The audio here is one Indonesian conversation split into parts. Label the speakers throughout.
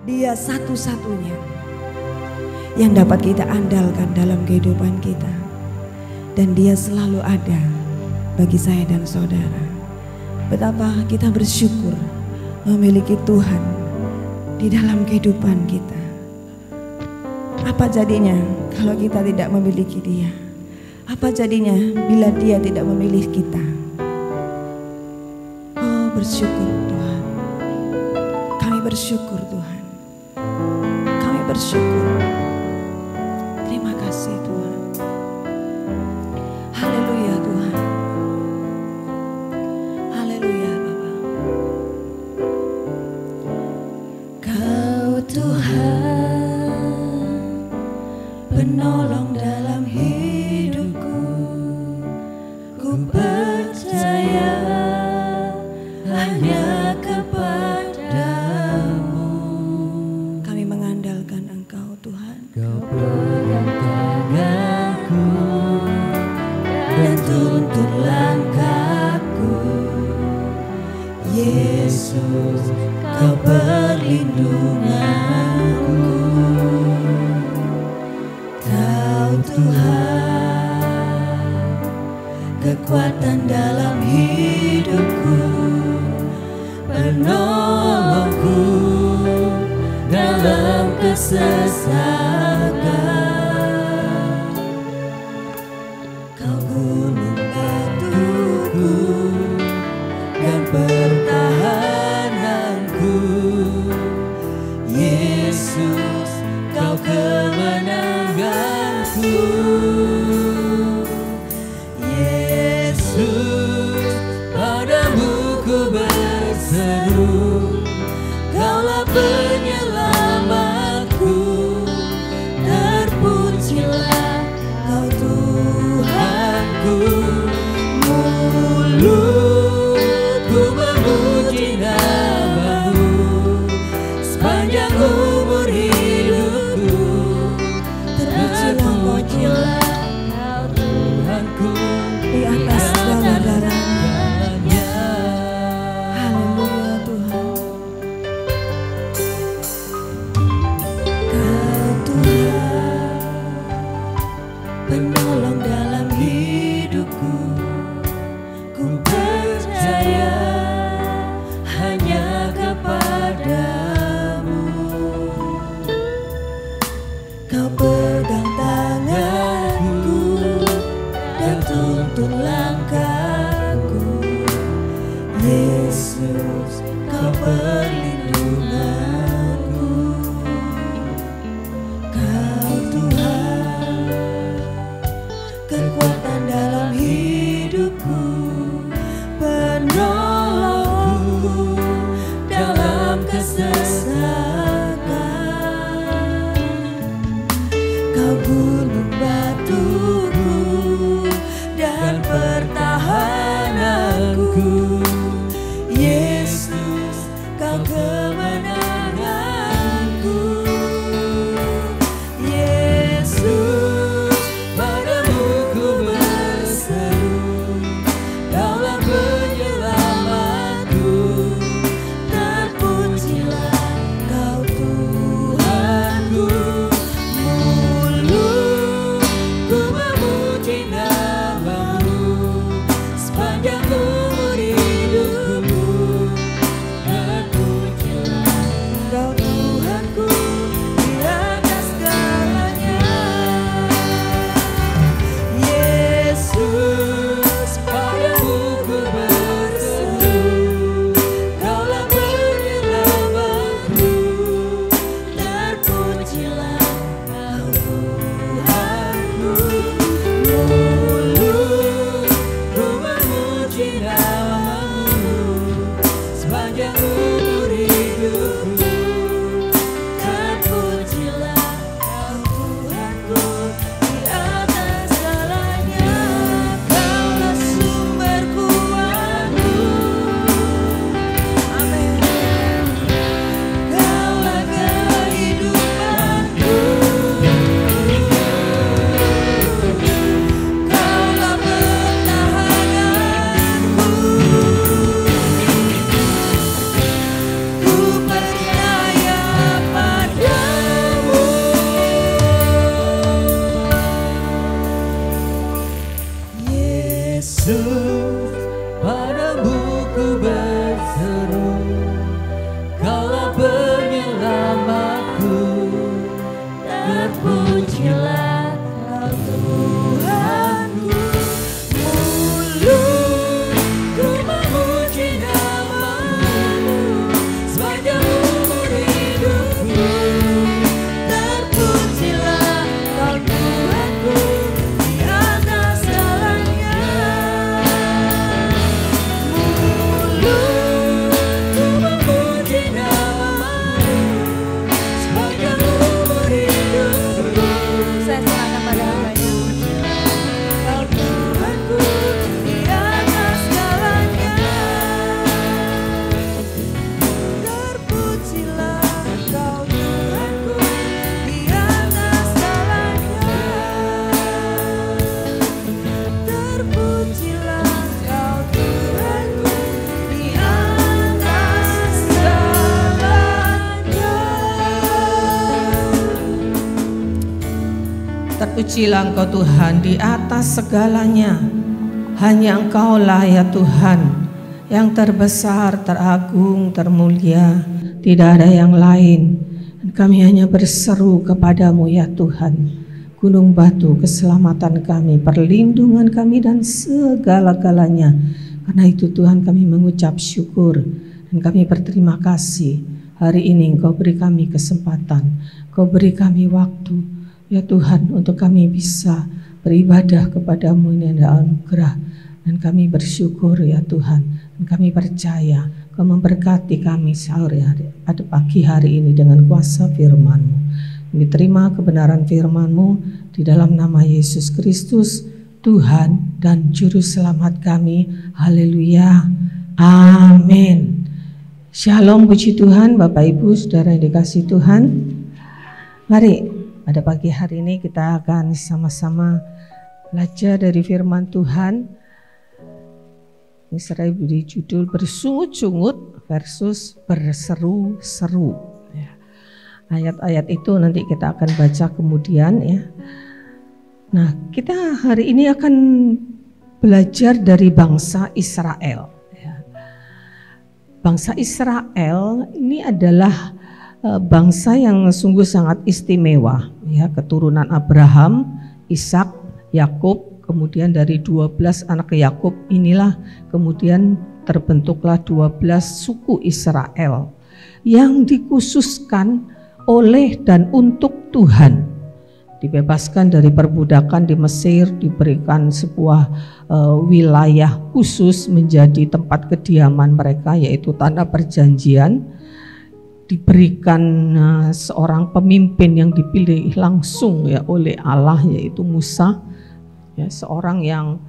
Speaker 1: Dia satu-satunya yang dapat kita andalkan dalam kehidupan kita. Dan dia selalu ada bagi saya dan saudara. Betapa kita bersyukur memiliki Tuhan di dalam kehidupan kita. Apa jadinya kalau kita tidak memiliki Dia? Apa jadinya bila Dia tidak memilih kita? Oh, bersyukur Tuhan. Kami bersyukur Tuhan. Kami bersyukur. Terima kasih Tuhan. Haleluya Tuhan. Haleluya Bapa. Kau Tuhan, penolong dalam hidupku. Ku percaya hanya kepadamu. Kami mengandalkan Engkau Tuhan.
Speaker 2: Kau pegang tanganku
Speaker 1: Dan tuntun langkahku. Yesus, Kau perlindunganku. Kau Tuhan, kekuatan dalam hidupku, penolongku dalam kesesakan. Kau gunung batuku dan pertahananku. Yesus, Kau kemenanganku. Yesus, padamu ku berseru. Kaulah penyelamatku. Terpujilah Kau Tuhanku. Mulutku memuji nama-Mu sepanjang umur hidupku. Terpujilah Kau Tuhanku di atas segala-galanya. Haleluya Tuhan. Kau Tuhan, penolong dalam hidupku. Ku percaya hanya kepadamu. Kau pegang tanganku dan tuntun langkahku. Yesus, Kau perlindunganku. Kau Tuhan, kekuatan dalam hidupku, penolongku dalam kesesakan. Kau gunung batuku dan pertahananku. Yesus, Kau kemenanganku. Yesus, padamu ku berseru. Kaulah penyelamatku. Terpujilah Kau Tuhanku. Mulutku
Speaker 3: Terpujilah Engkau Tuhan di atas segalanya. Hanya Engkaulah ya Tuhan yang terbesar, teragung, termulia. Tidak ada yang lain. Kami hanya berseru kepadamu ya Tuhan. Gunung batu keselamatan kami, perlindungan kami dan segala-galanya. Karena itu Tuhan kami mengucap syukur dan kami berterima kasih. Hari ini Engkau beri kami kesempatan, Engkau beri kami waktu ya Tuhan untuk kami bisa beribadah kepadamu. Ini adalah anugerah dan kami bersyukur ya Tuhan. Dan kami percaya Engkau memberkati kami sore hari pada pagi hari ini dengan kuasa firman-Mu. Kami terima kebenaran firman-Mu di dalam nama Yesus Kristus, Tuhan dan Juru Selamat kami. Haleluya. Amin. Shalom, puji Tuhan, Bapak Ibu, Saudara yang dikasihi Tuhan. Mari pada pagi hari ini kita akan sama-sama belajar dari firman Tuhan. Ini saya beri judul bersungut-sungut versus berseru-seru. Ya. Ayat-ayat itu nanti kita akan baca kemudian ya. Nah, kita hari ini akan belajar dari bangsa Israel. Bangsa Israel ini adalah bangsa yang sungguh sangat istimewa, ya, keturunan Abraham, Ishak, Yakub, kemudian dari 12 anak Yakub inilah kemudian terbentuklah 12 suku Israel yang dikhususkan oleh dan untuk Tuhan. Dibebaskan dari perbudakan di Mesir, diberikan sebuah wilayah khusus menjadi tempat kediaman mereka, yaitu tanah perjanjian. Diberikan seorang pemimpin yang dipilih langsung ya oleh Allah, yaitu Musa, ya, seorang yang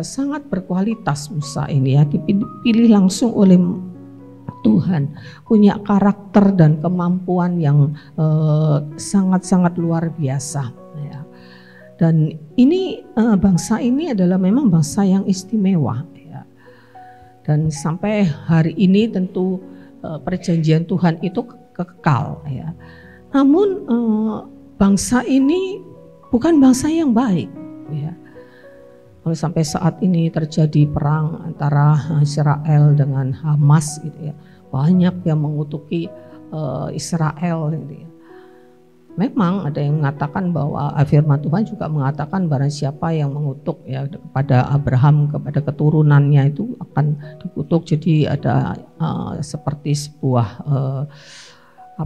Speaker 3: sangat berkualitas. Musa ini ya dipilih langsung oleh Tuhan, punya karakter dan kemampuan yang sangat-sangat luar biasa ya. Dan ini bangsa ini adalah memang bangsa yang istimewa ya. Dan sampai hari ini tentu perjanjian Tuhan itu kekal ya. Namun bangsa ini bukan bangsa yang baik ya. Kalau sampai saat ini terjadi perang antara Israel dengan Hamas gitu ya, banyak yang mengutuki Israel gitu ya. Memang ada yang mengatakan bahwa firman Tuhan juga mengatakan barang siapa yang mengutuk ya kepada Abraham, kepada keturunannya itu akan dikutuk. Jadi ada seperti sebuah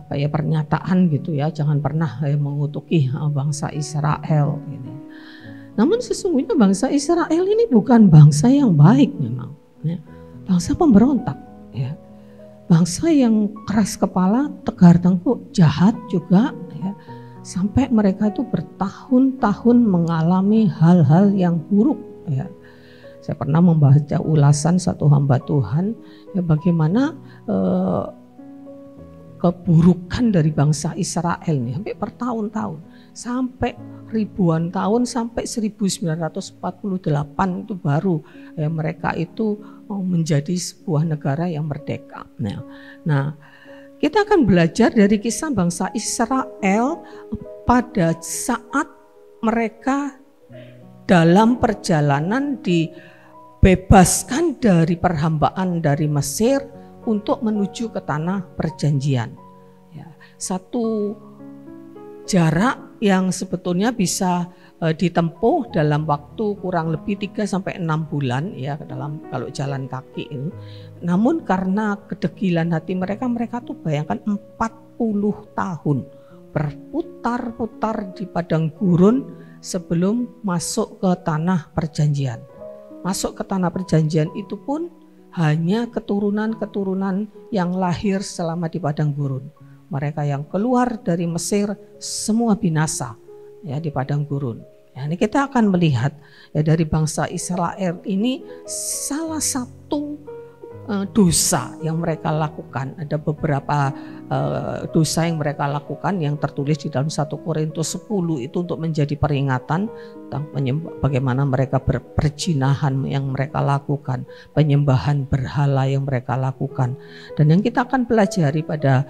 Speaker 3: pernyataan gitu ya, jangan pernah mengutuki bangsa Israel gitu. Namun sesungguhnya bangsa Israel ini bukan bangsa yang baik memang, ya. Bangsa pemberontak, ya. Bangsa yang keras kepala, tegar tengkuk, jahat juga, ya. Sampai mereka itu bertahun-tahun mengalami hal-hal yang buruk, ya. Saya pernah membaca ulasan satu hamba Tuhan, ya, bagaimana keburukan dari bangsa Israel ini sampai bertahun-tahun, sampai ribuan tahun, sampai 1948 itu baru ya, mereka itu menjadi sebuah negara yang merdeka. Nah, kita akan belajar dari kisah bangsa Israel pada saat mereka dalam perjalanan dibebaskan dari perhambaan dari Mesir untuk menuju ke tanah perjanjian. Ya, satu jarak yang sebetulnya bisa ditempuh dalam waktu kurang lebih 3-6 bulan ya dalam kalau jalan kaki itu. Namun karena kedegilan hati mereka tuh bayangkan 40 tahun berputar-putar di padang gurun sebelum masuk ke tanah perjanjian. Masuk ke tanah perjanjian itu pun hanya keturunan-keturunan yang lahir selama di padang gurun. Mereka yang keluar dari Mesir semua binasa ya di padang gurun. Ya, ini kita akan melihat ya dari bangsa Israel ini salah satu dosa yang mereka lakukan. Ada beberapa dosa yang mereka lakukan yang tertulis di dalam 1 Korintus 10 itu untuk menjadi peringatan tentang bagaimana mereka perjinahan yang mereka lakukan, penyembahan berhala yang mereka lakukan. Dan yang kita akan pelajari pada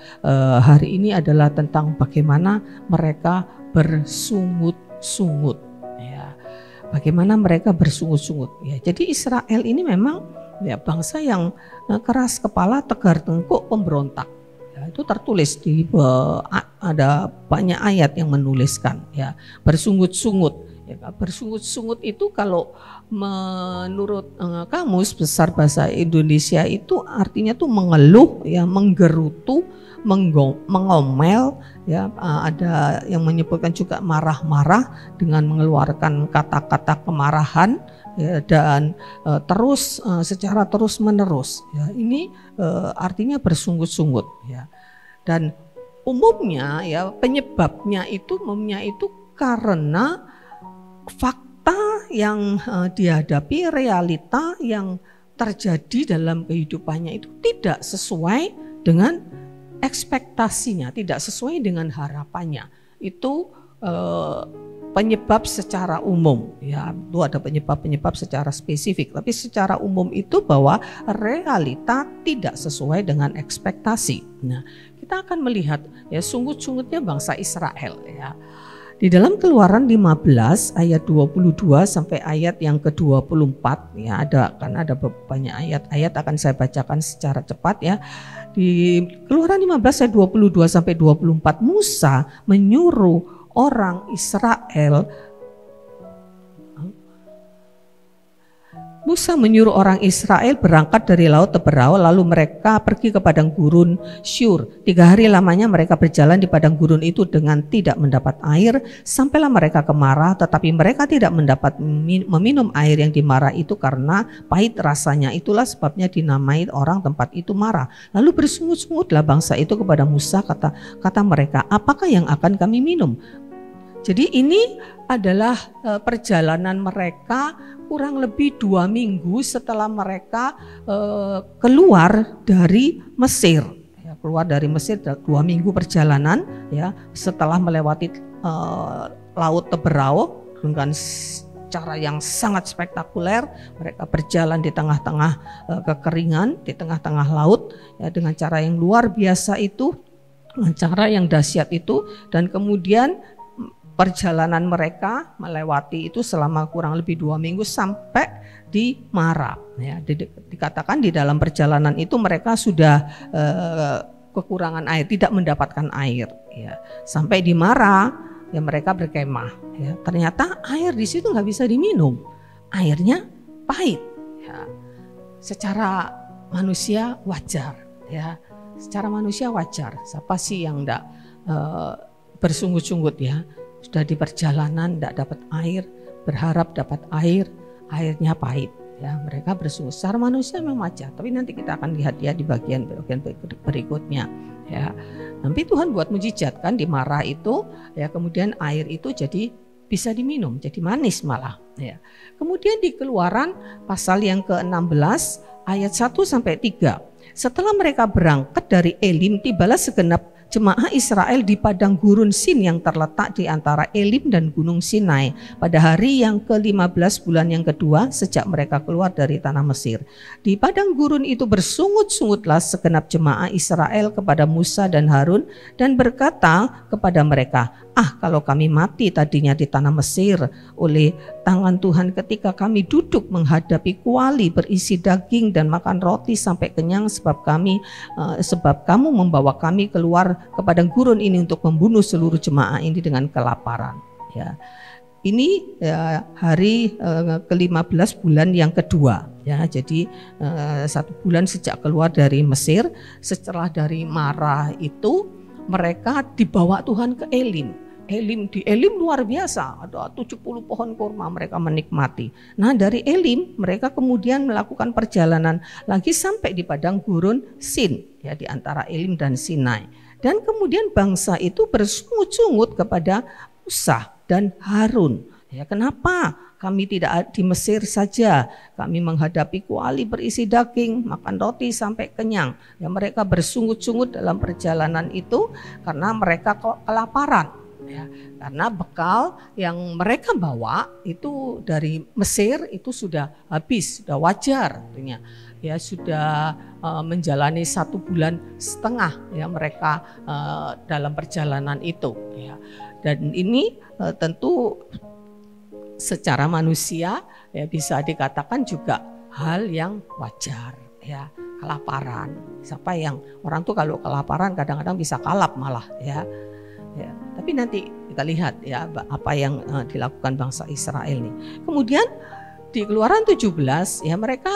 Speaker 3: hari ini adalah tentang bagaimana mereka bersungut bersungut-sungut. Ya, bagaimana mereka bersungut-sungut. Ya, jadi Israel ini memang ya bangsa yang keras kepala, tegar tengkuk, pemberontak. Ya, itu tertulis di ada banyak ayat yang menuliskan ya bersungut-sungut. Ya, bersungut-sungut itu kalau menurut kamus besar bahasa Indonesia itu artinya tuh mengeluh, ya, menggerutu, mengomel, ya, ada yang menyebutkan juga marah-marah dengan mengeluarkan kata-kata kemarahan, ya, dan terus secara terus menerus. Ya, ini artinya bersungut-sungut. Ya, dan umumnya ya penyebabnya itu karena fakta yang dihadapi, realita yang terjadi dalam kehidupannya itu tidak sesuai dengan ekspektasinya, tidak sesuai dengan harapannya. Itu penyebab secara umum, ya. Itu ada penyebab-penyebab secara spesifik, tapi secara umum itu bahwa realita tidak sesuai dengan ekspektasi. Nah, kita akan melihat ya sungut-sungutnya bangsa Israel, ya. Di dalam Keluaran 15 ayat 22 sampai ayat yang ke-24, ya, ada banyak ayat-ayat akan saya bacakan secara cepat, ya. Di Keluaran 15 ayat 22 sampai 24, Musa menyuruh orang Israel berangkat dari laut Teberau, lalu mereka pergi ke padang gurun Syur. 3 hari lamanya mereka berjalan di padang gurun itu dengan tidak mendapat air, sampailah mereka ke Marah, tetapi mereka tidak mendapat meminum air yang di Marah itu karena pahit rasanya. Itulah sebabnya dinamai orang tempat itu Marah. Lalu bersungut-sungutlah bangsa itu kepada Musa, kata mereka, apakah yang akan kami minum? Jadi ini adalah perjalanan mereka kurang lebih 2 minggu setelah mereka keluar dari Mesir. Ya, keluar dari Mesir 2 minggu perjalanan, ya, setelah melewati laut Teberau dengan cara yang sangat spektakuler. Mereka berjalan di tengah-tengah kekeringan, di tengah-tengah laut, ya, dengan cara yang luar biasa itu, dengan cara yang dahsyat itu, dan kemudian perjalanan mereka melewati itu selama kurang lebih 2 minggu sampai di Marah. Ya, dikatakan di dalam perjalanan itu mereka sudah kekurangan air, tidak mendapatkan air. Ya. Sampai di Marah, ya, mereka berkemah. Ya. Ternyata air di situ nggak bisa diminum, airnya pahit. Ya. Secara manusia wajar, ya. Secara manusia wajar. Siapa sih yang enggak bersungut-sungut, ya? Sudah di perjalanan tidak dapat air, berharap dapat air, airnya pahit. Ya, mereka bersungut. Secara manusia memang wajar, tapi nanti kita akan lihat ya di bagian berikutnya. Ya, nanti Tuhan buat mujizat kan di Marah itu, ya, kemudian air itu jadi bisa diminum, jadi manis malah. Ya. Kemudian di Keluaran pasal yang ke-16 ayat 1 sampai 3. Setelah mereka berangkat dari Elim, tibalah segenap jemaah Israel di padang gurun Sin yang terletak di antara Elim dan Gunung Sinai pada hari yang ke-15 bulan yang kedua sejak mereka keluar dari tanah Mesir. Di padang gurun itu bersungut-sungutlah segenap jemaah Israel kepada Musa dan Harun dan berkata kepada mereka, kalau kami mati tadinya di tanah Mesir oleh tangan Tuhan ketika kami duduk menghadapi kuali berisi daging dan makan roti sampai kenyang, sebab kamu membawa kami keluar ke padang gurun ini untuk membunuh seluruh jemaah ini dengan kelaparan. Ya. Ini ya, hari ke-15 bulan yang kedua, ya. Jadi 1 bulan sejak keluar dari Mesir. Setelah dari Marah itu mereka dibawa Tuhan ke Elim. Di Elim luar biasa, ada 70 pohon kurma mereka menikmati. Nah, dari Elim mereka kemudian melakukan perjalanan lagi sampai di padang gurun Sin, ya, di antara Elim dan Sinai. Dan kemudian bangsa itu bersungut-sungut kepada Musa dan Harun. Ya, kenapa kami tidak di Mesir saja? Kami menghadapi kuali berisi daging, makan roti sampai kenyang. Ya, mereka bersungut-sungut dalam perjalanan itu karena mereka kelaparan. Ya, karena bekal yang mereka bawa itu dari Mesir itu sudah habis, sudah wajar artinya. Ya, sudah menjalani 1,5 bulan ya mereka dalam perjalanan itu. Ya. Dan ini tentu secara manusia ya bisa dikatakan juga hal yang wajar ya, kelaparan. Siapa yang orang tuh kalau kelaparan kadang-kadang bisa kalap malah ya. Ya, tapi nanti kita lihat ya apa yang dilakukan bangsa Israel ini. Kemudian di Keluaran 17 ya mereka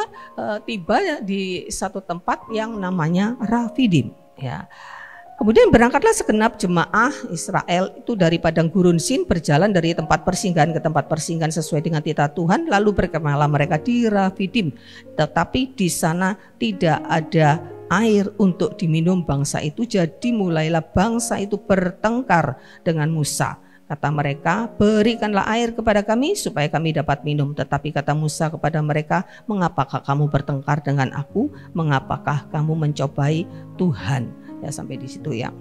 Speaker 3: tiba ya, di satu tempat yang namanya Rafidim ya. Kemudian berangkatlah segenap jemaah Israel itu dari padang gurun Sin, berjalan dari tempat persinggahan ke tempat persinggahan sesuai dengan titah Tuhan, lalu berkemahlah mereka di Rafidim. Tetapi di sana tidak ada air untuk diminum bangsa itu, jadi mulailah bangsa itu bertengkar dengan Musa. Kata mereka, berikanlah air kepada kami supaya kami dapat minum. Tetapi kata Musa kepada mereka, mengapakah kamu bertengkar dengan aku? Mengapakah kamu mencobai Tuhan? Ya sampai di situ ya.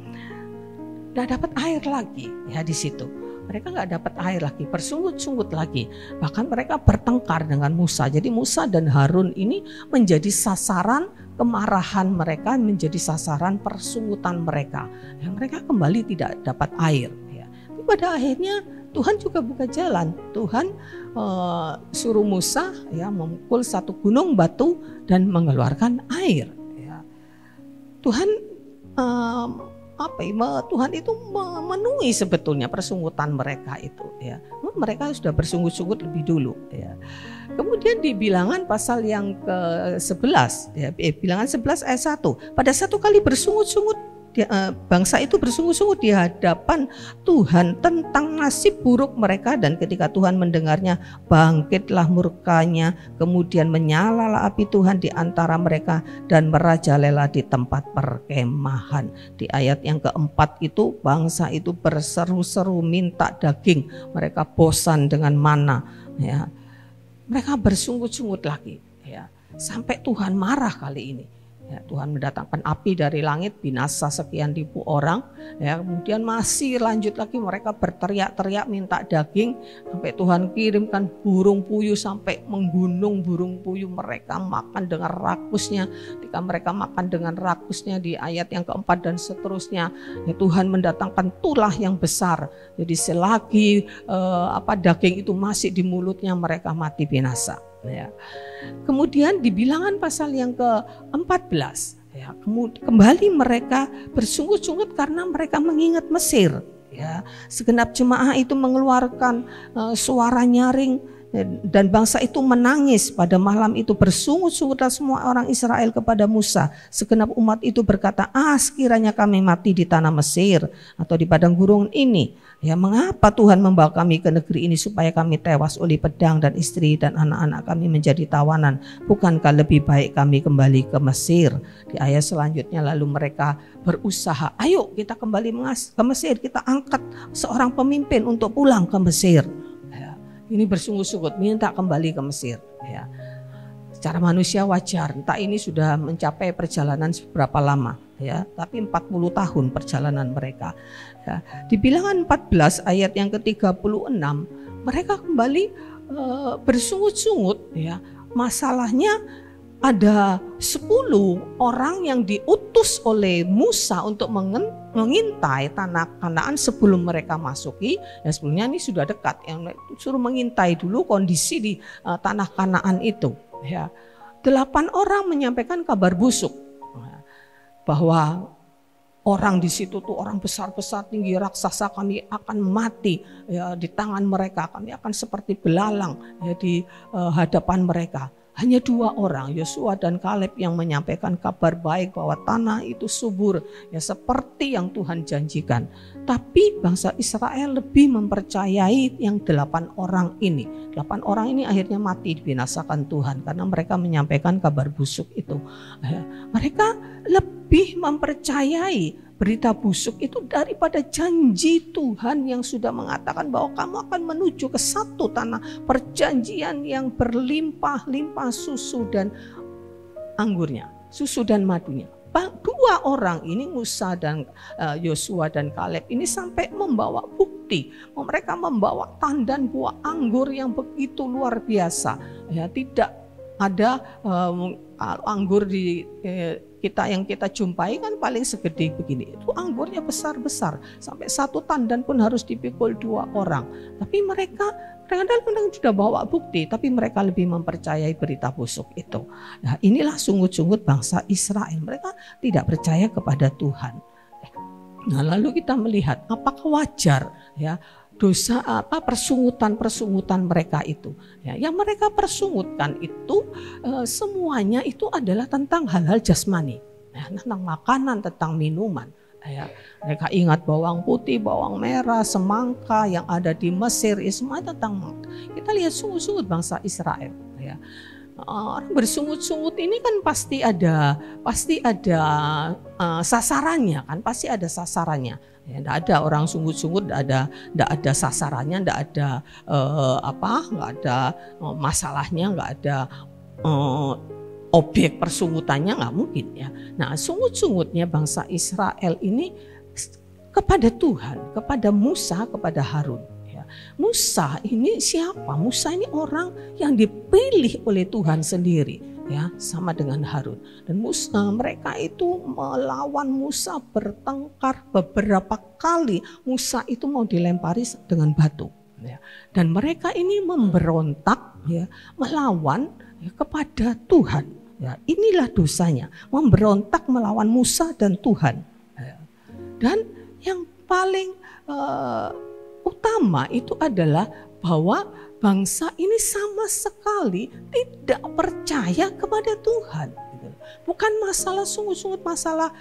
Speaker 3: Nggak dapat air lagi ya di situ. Mereka nggak dapat air lagi, bersungut-sungut lagi. Bahkan mereka bertengkar dengan Musa. Jadi Musa dan Harun ini menjadi sasaran kemarahan mereka, menjadi sasaran persungutan mereka. Ya, mereka kembali tidak dapat air. Ya. Tapi pada akhirnya Tuhan juga buka jalan. Tuhan suruh Musa ya memukul satu gunung batu dan mengeluarkan air. Ya. Tuhan Tuhan itu memenuhi sebetulnya persungutan mereka itu ya. Mereka sudah bersungut-sungut lebih dulu ya. Kemudian di Bilangan pasal yang ke-11 ya, Bilangan 11 ayat 1. Pada satu kali bersungut-sungut bangsa itu bersungut-sungut di hadapan Tuhan tentang nasib buruk mereka, dan ketika Tuhan mendengarnya bangkitlah murkanya, kemudian menyalalah api Tuhan di antara mereka dan merajalela di tempat perkemahan. Di ayat yang keempat itu bangsa itu berseru-seru minta daging, mereka bosan dengan mana ya. Mereka bersungut-sungut lagi ya, sampai Tuhan marah kali ini. Ya, Tuhan mendatangkan api dari langit, binasa sekian ribu orang. Ya, kemudian masih lanjut lagi mereka berteriak-teriak minta daging, sampai Tuhan kirimkan burung puyuh sampai menggunung burung puyuh, mereka makan dengan rakusnya. Ketika mereka makan dengan rakusnya di ayat yang keempat dan seterusnya, ya, Tuhan mendatangkan tulah yang besar. Jadi selagi daging itu masih di mulutnya, mereka mati binasa. Ya. Kemudian di Bilangan pasal yang ke-14 ya, kembali mereka bersungut-sungut karena mereka mengingat Mesir ya. Segenap jemaah itu mengeluarkan suara nyaring dan bangsa itu menangis. Pada malam itu bersungut-sungutlah semua orang Israel kepada Musa. Segenap umat itu berkata, sekiranya kami mati di tanah Mesir atau di padang gurun ini. Ya, mengapa Tuhan membawa kami ke negeri ini supaya kami tewas oleh pedang dan istri dan anak-anak kami menjadi tawanan? Bukankah lebih baik kami kembali ke Mesir? Di ayat selanjutnya lalu mereka berusaha, ayo kita kembali ke Mesir, kita angkat seorang pemimpin untuk pulang ke Mesir. Ya, ini bersungut-sungut minta kembali ke Mesir. Ya. Secara manusia wajar, entah ini sudah mencapai perjalanan seberapa lama ya, tapi 40 tahun perjalanan mereka. Ya. Di Bilangan 14 ayat yang ke-36 mereka kembali bersungut-sungut ya. Masalahnya ada 10 orang yang diutus oleh Musa untuk mengintai tanah Kanaan sebelum mereka masuki. Ya, sebelumnya ini sudah dekat, yang suruh mengintai dulu kondisi di tanah Kanaan itu. Ya, 8 orang menyampaikan kabar busuk bahwa orang di situ tuh orang besar-besar tinggi raksasa, kami akan mati ya di tangan mereka, kami akan seperti belalang ya di hadapan mereka. Hanya 2 orang, Yosua dan Kaleb, yang menyampaikan kabar baik bahwa tanah itu subur ya seperti yang Tuhan janjikan. Tapi bangsa Israel lebih mempercayai yang 8 orang ini. 8 orang ini akhirnya mati dibinasakan Tuhan karena mereka menyampaikan kabar busuk itu. Ya, mereka lebih mempercayai berita busuk itu daripada janji Tuhan yang sudah mengatakan bahwa kamu akan menuju ke satu tanah perjanjian yang berlimpah-limpah susu dan anggurnya, susu dan madunya. 2 orang ini, Musa dan Yosua dan Kaleb ini, sampai membawa bukti. Mereka membawa tandan buah anggur yang begitu luar biasa. Ya, tidak ada anggur di kita yang kita jumpai kan paling segede begini. Itu anggurnya besar-besar, sampai satu tandan pun harus dipikul 2 orang. Tapi mereka kadang-kadang sudah bawa bukti, tapi mereka lebih mempercayai berita busuk itu. Nah, inilah sungut-sungut bangsa Israel. Mereka tidak percaya kepada Tuhan. Nah, lalu kita melihat apakah wajar ya dosa persungutan mereka itu ya, yang mereka persungutkan itu semuanya itu adalah tentang hal-hal jasmani ya, tentang makanan, tentang minuman ya. Mereka ingat bawang putih, bawang merah, semangka yang ada di Mesir, semua tentang. Kita lihat sungut-sungut bangsa Israel ya. Orang bersungut-sungut ini kan pasti ada sasarannya kan, pasti ada sasarannya. Ya, tidak ada orang sungut-sungut, tidak ada sasarannya, tidak ada nggak ada masalahnya, nggak ada objek persungutannya, nggak mungkin ya. Nah, sungut-sungutnya bangsa Israel ini kepada Tuhan, kepada Musa, kepada Harun. Musa ini siapa? Musa ini orang yang dipilih oleh Tuhan sendiri ya, sama dengan Harun. Dan mereka itu melawan Musa, bertengkar beberapa kali. Musa itu mau dilempari dengan batu ya. Dan mereka ini memberontak ya, melawan ya, kepada Tuhan ya. Inilah dosanya, memberontak melawan Musa dan Tuhan ya. Dan yang paling utama itu adalah bahwa bangsa ini sama sekali tidak percaya kepada Tuhan. Bukan masalah sungut-sungut, masalah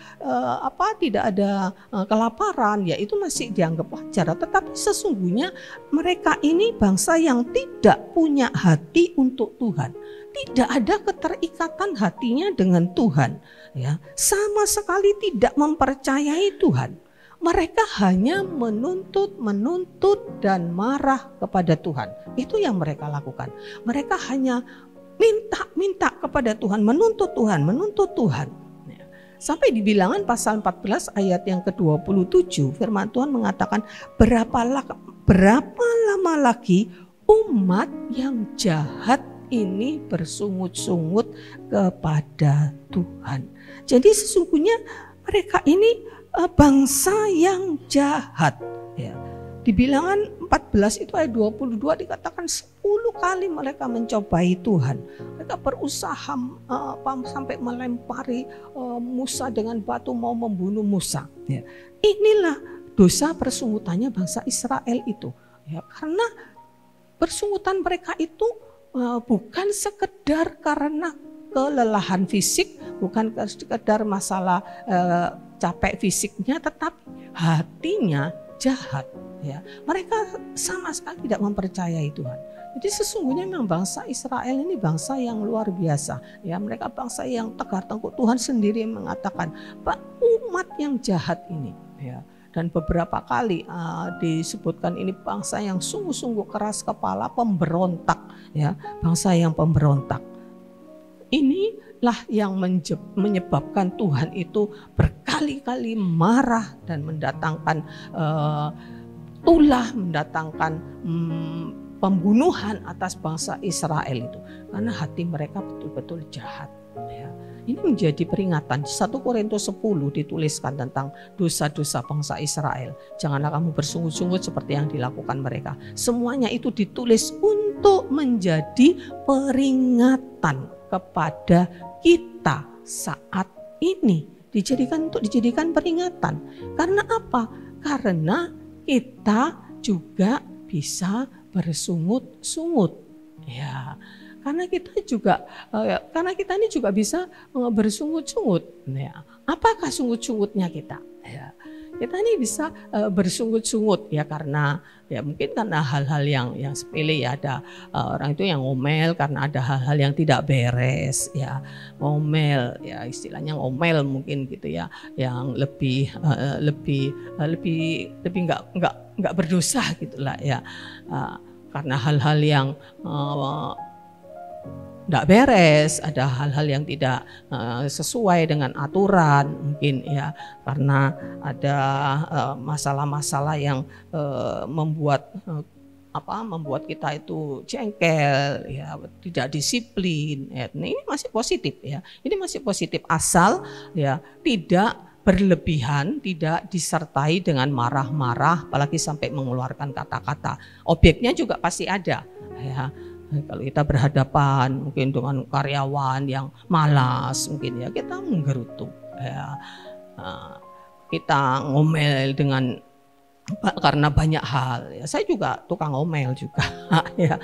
Speaker 3: tidak ada kelaparan, ya itu masih dianggap wajar. Tetapi sesungguhnya mereka ini bangsa yang tidak punya hati untuk Tuhan. Tidak ada keterikatan hatinya dengan Tuhan. Ya, sama sekali tidak mempercayai Tuhan. Mereka hanya menuntut dan marah kepada Tuhan. Itu yang mereka lakukan. Mereka hanya minta kepada Tuhan, menuntut Tuhan. Sampai di Bilangan pasal 14 ayat yang ke-27, firman Tuhan mengatakan, berapa lama lagi umat yang jahat ini bersungut-sungut kepada Tuhan. Jadi sesungguhnya mereka ini bangsa yang jahat ya. Di Bilangan 14 itu ayat 22 dikatakan 10 kali mereka mencobai Tuhan. Mereka berusaha sampai melempari Musa dengan batu, mau membunuh Musa ya. Inilah dosa persungutannya bangsa Israel itu ya, karena persungutan mereka itu bukan sekedar karena kelelahan fisik, bukan sekedar masalah capek fisiknya, tetapi hatinya jahat ya. Mereka sama sekali tidak mempercayai Tuhan. Jadi sesungguhnya memang bangsa Israel ini bangsa yang luar biasa ya. Mereka bangsa yang tegar tengkuk. Tuhan sendiri mengatakan umat yang jahat ini ya. Dan beberapa kali disebutkan ini bangsa yang sungguh-sungguh keras kepala, pemberontak ya, bangsa yang pemberontak. Inilah yang menyebabkan Tuhan itu berkali-kali marah dan mendatangkan tulah, mendatangkan pembunuhan atas bangsa Israel itu. Karena hati mereka betul-betul jahat. Ya. Ini menjadi peringatan. 1 Korintus 10 dituliskan tentang dosa-dosa bangsa Israel. Janganlah kamu bersungut-sungut seperti yang dilakukan mereka. Semuanya itu ditulis untuk menjadi peringatan kepada kita saat ini, dijadikan peringatan. Karena apa? Karena kita juga bisa bersungut-sungut. Ya, karena kita ini juga bisa bersungut-sungut. Ya, apakah sungut-sungutnya kita? Ya, kita ini bisa bersungut-sungut ya karena ya mungkin karena hal-hal yang sepele ya, ada orang itu yang ngomel karena ada hal-hal yang tidak beres ya, ngomel ya, istilahnya ngomel mungkin gitu ya, yang lebih nggak berdosa gitulah ya, karena hal-hal yang tidak beres, ada hal-hal yang tidak sesuai dengan aturan mungkin ya, karena ada masalah-masalah yang membuat membuat kita itu jengkel, ya, tidak disiplin. Ya. Nah, ini masih positif ya. Ini masih positif asal ya tidak berlebihan, tidak disertai dengan marah-marah, apalagi sampai mengeluarkan kata-kata. Objeknya juga pasti ada. Ya. Kalau kita berhadapan mungkin dengan karyawan yang malas, mungkin ya kita menggerutu. Ya. Kita ngomel karena banyak hal ya, saya juga tukang ngomel juga ya.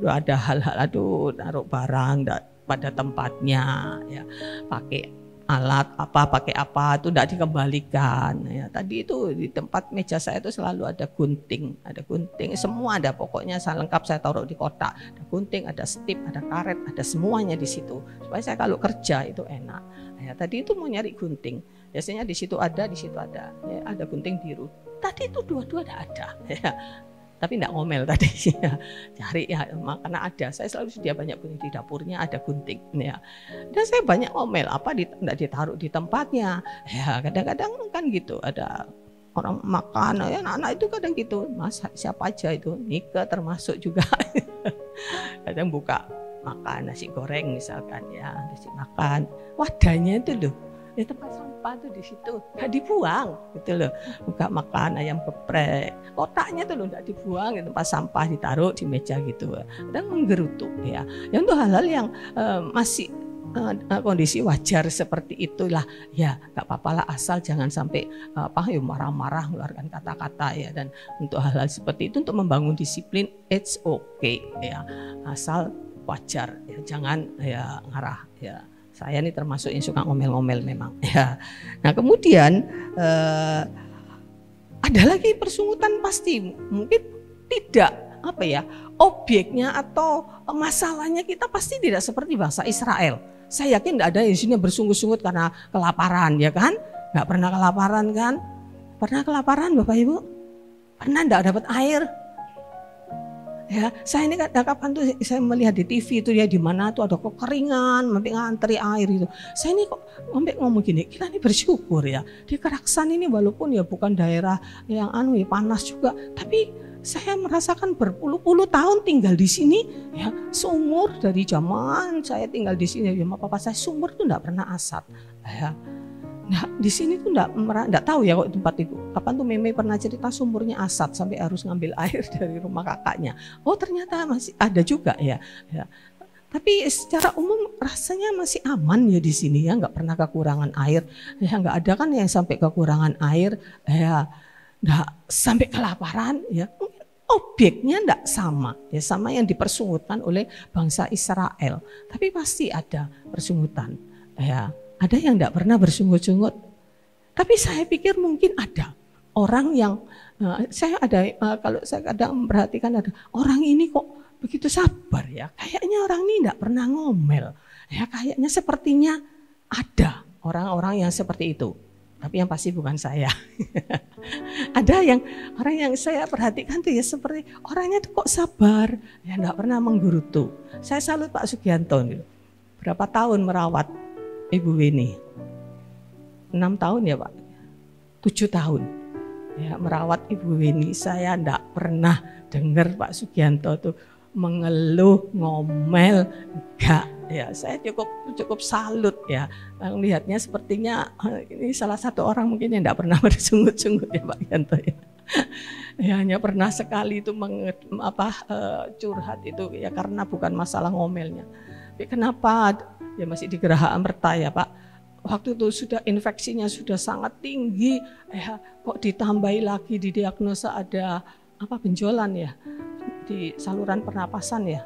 Speaker 3: Ada hal-hal naruh barang pada tempatnya ya, pakai alat pakai apa itu tidak dikembalikan ya. Tadi itu di tempat meja saya itu selalu ada gunting semua ada, pokoknya saya lengkap, saya taruh di kotak, ada gunting, ada stip, ada karet, ada semuanya di situ supaya saya kalau kerja itu enak ya. Tadi itu mau nyari gunting, biasanya di situ ada ya, ada gunting biru. Tadi itu dua-dua ada ya. Tapi tidak ngomel tadi ya. Cari ya, karena ada. Saya selalu sedia banyak gunting di dapurnya, ada gunting ya. Dan saya banyak ngomel tidak ditaruh di tempatnya. Ya, kadang-kadang kan gitu, ada orang makan ya, anak-anak itu kadang gitu. Mas siapa aja itu, Nika termasuk juga. Kadang buka makan nasi goreng misalkan ya, nasi makan. Wadahnya itu loh, ya tempat sampah tuh di situ nggak dibuang gitu loh. Buka makan ayam geprek, kotaknya tuh loh nggak dibuang, di tempat sampah ditaruh di meja gitu. Dan menggerutu ya. Ya untuk hal-hal yang masih kondisi wajar seperti itulah ya, nggak apa-apa lah, asal jangan sampai marah-marah mengeluarkan kata-kata ya. Dan untuk hal-hal seperti itu untuk membangun disiplin it's okay ya, asal wajar ya, jangan ya ngarah ya. Saya ini termasuk yang suka ngomel-ngomel memang ya. Nah kemudian ada lagi persungutan, pasti mungkin tidak objeknya atau masalahnya kita pasti tidak seperti bangsa Israel. Saya yakin tidak ada di sini bersungut-sungut karena kelaparan ya kan? Nggak pernah kelaparan kan? Pernah kelaparan Bapak Ibu? Pernah tidak dapat air? Ya, saya ini kapan tuh saya melihat di TV itu ya, di mana tuh ada kekeringan, sampai ngantri air itu. Saya ini kok sampai ngomong gini, kita ini bersyukur ya. Di Keraksan ini walaupun ya bukan daerah yang panas juga, tapi saya merasakan berpuluh-puluh tahun tinggal di sini ya, seumur dari zaman saya tinggal di sini ya, papa saya sumur tuh enggak pernah asat ya. Nah di sini tuh enggak tahu ya kok tempat itu. Kapan tuh Meme pernah cerita sumurnya asat sampai harus ngambil air dari rumah kakaknya. Oh ternyata masih ada juga ya. Tapi secara umum rasanya masih aman ya di sini ya, nggak pernah kekurangan air. Ya nggak ada kan yang sampai kekurangan air ya, nggak sampai kelaparan ya. Objeknya nggak sama ya, sama yang dipersungutkan oleh bangsa Israel. Tapi pasti ada persungutan ya. Ada yang tidak pernah bersungut-sungut, tapi saya pikir mungkin ada orang yang kalau saya kadang memperhatikan ada orang ini kok begitu sabar ya, kayaknya orang ini tidak pernah ngomel ya, kayaknya sepertinya ada orang-orang yang seperti itu, tapi yang pasti bukan saya. Ada orang yang saya perhatikan tuh ya seperti orangnya tuh kok sabar ya, tidak pernah menggerutu. Saya salut Pak Sugianto gitu. Berapa tahun merawat Ibu Weni? 6 tahun ya Pak, 7 tahun ya merawat Ibu Weni. Saya enggak pernah dengar Pak Sugianto tuh mengeluh, ngomel, enggak ya. Saya cukup salut ya, lihatnya sepertinya ini salah satu orang mungkin yang enggak pernah bersungut-sungut ya Pak Yanto ya. Ya hanya pernah sekali itu curhat itu ya, karena bukan masalah ngomelnya. Tapi kenapa ya masih di Geraha Amerta ya Pak, waktu itu sudah infeksinya sudah sangat tinggi ya, kok ditambahi lagi didiagnosa ada benjolan ya di saluran pernapasan ya.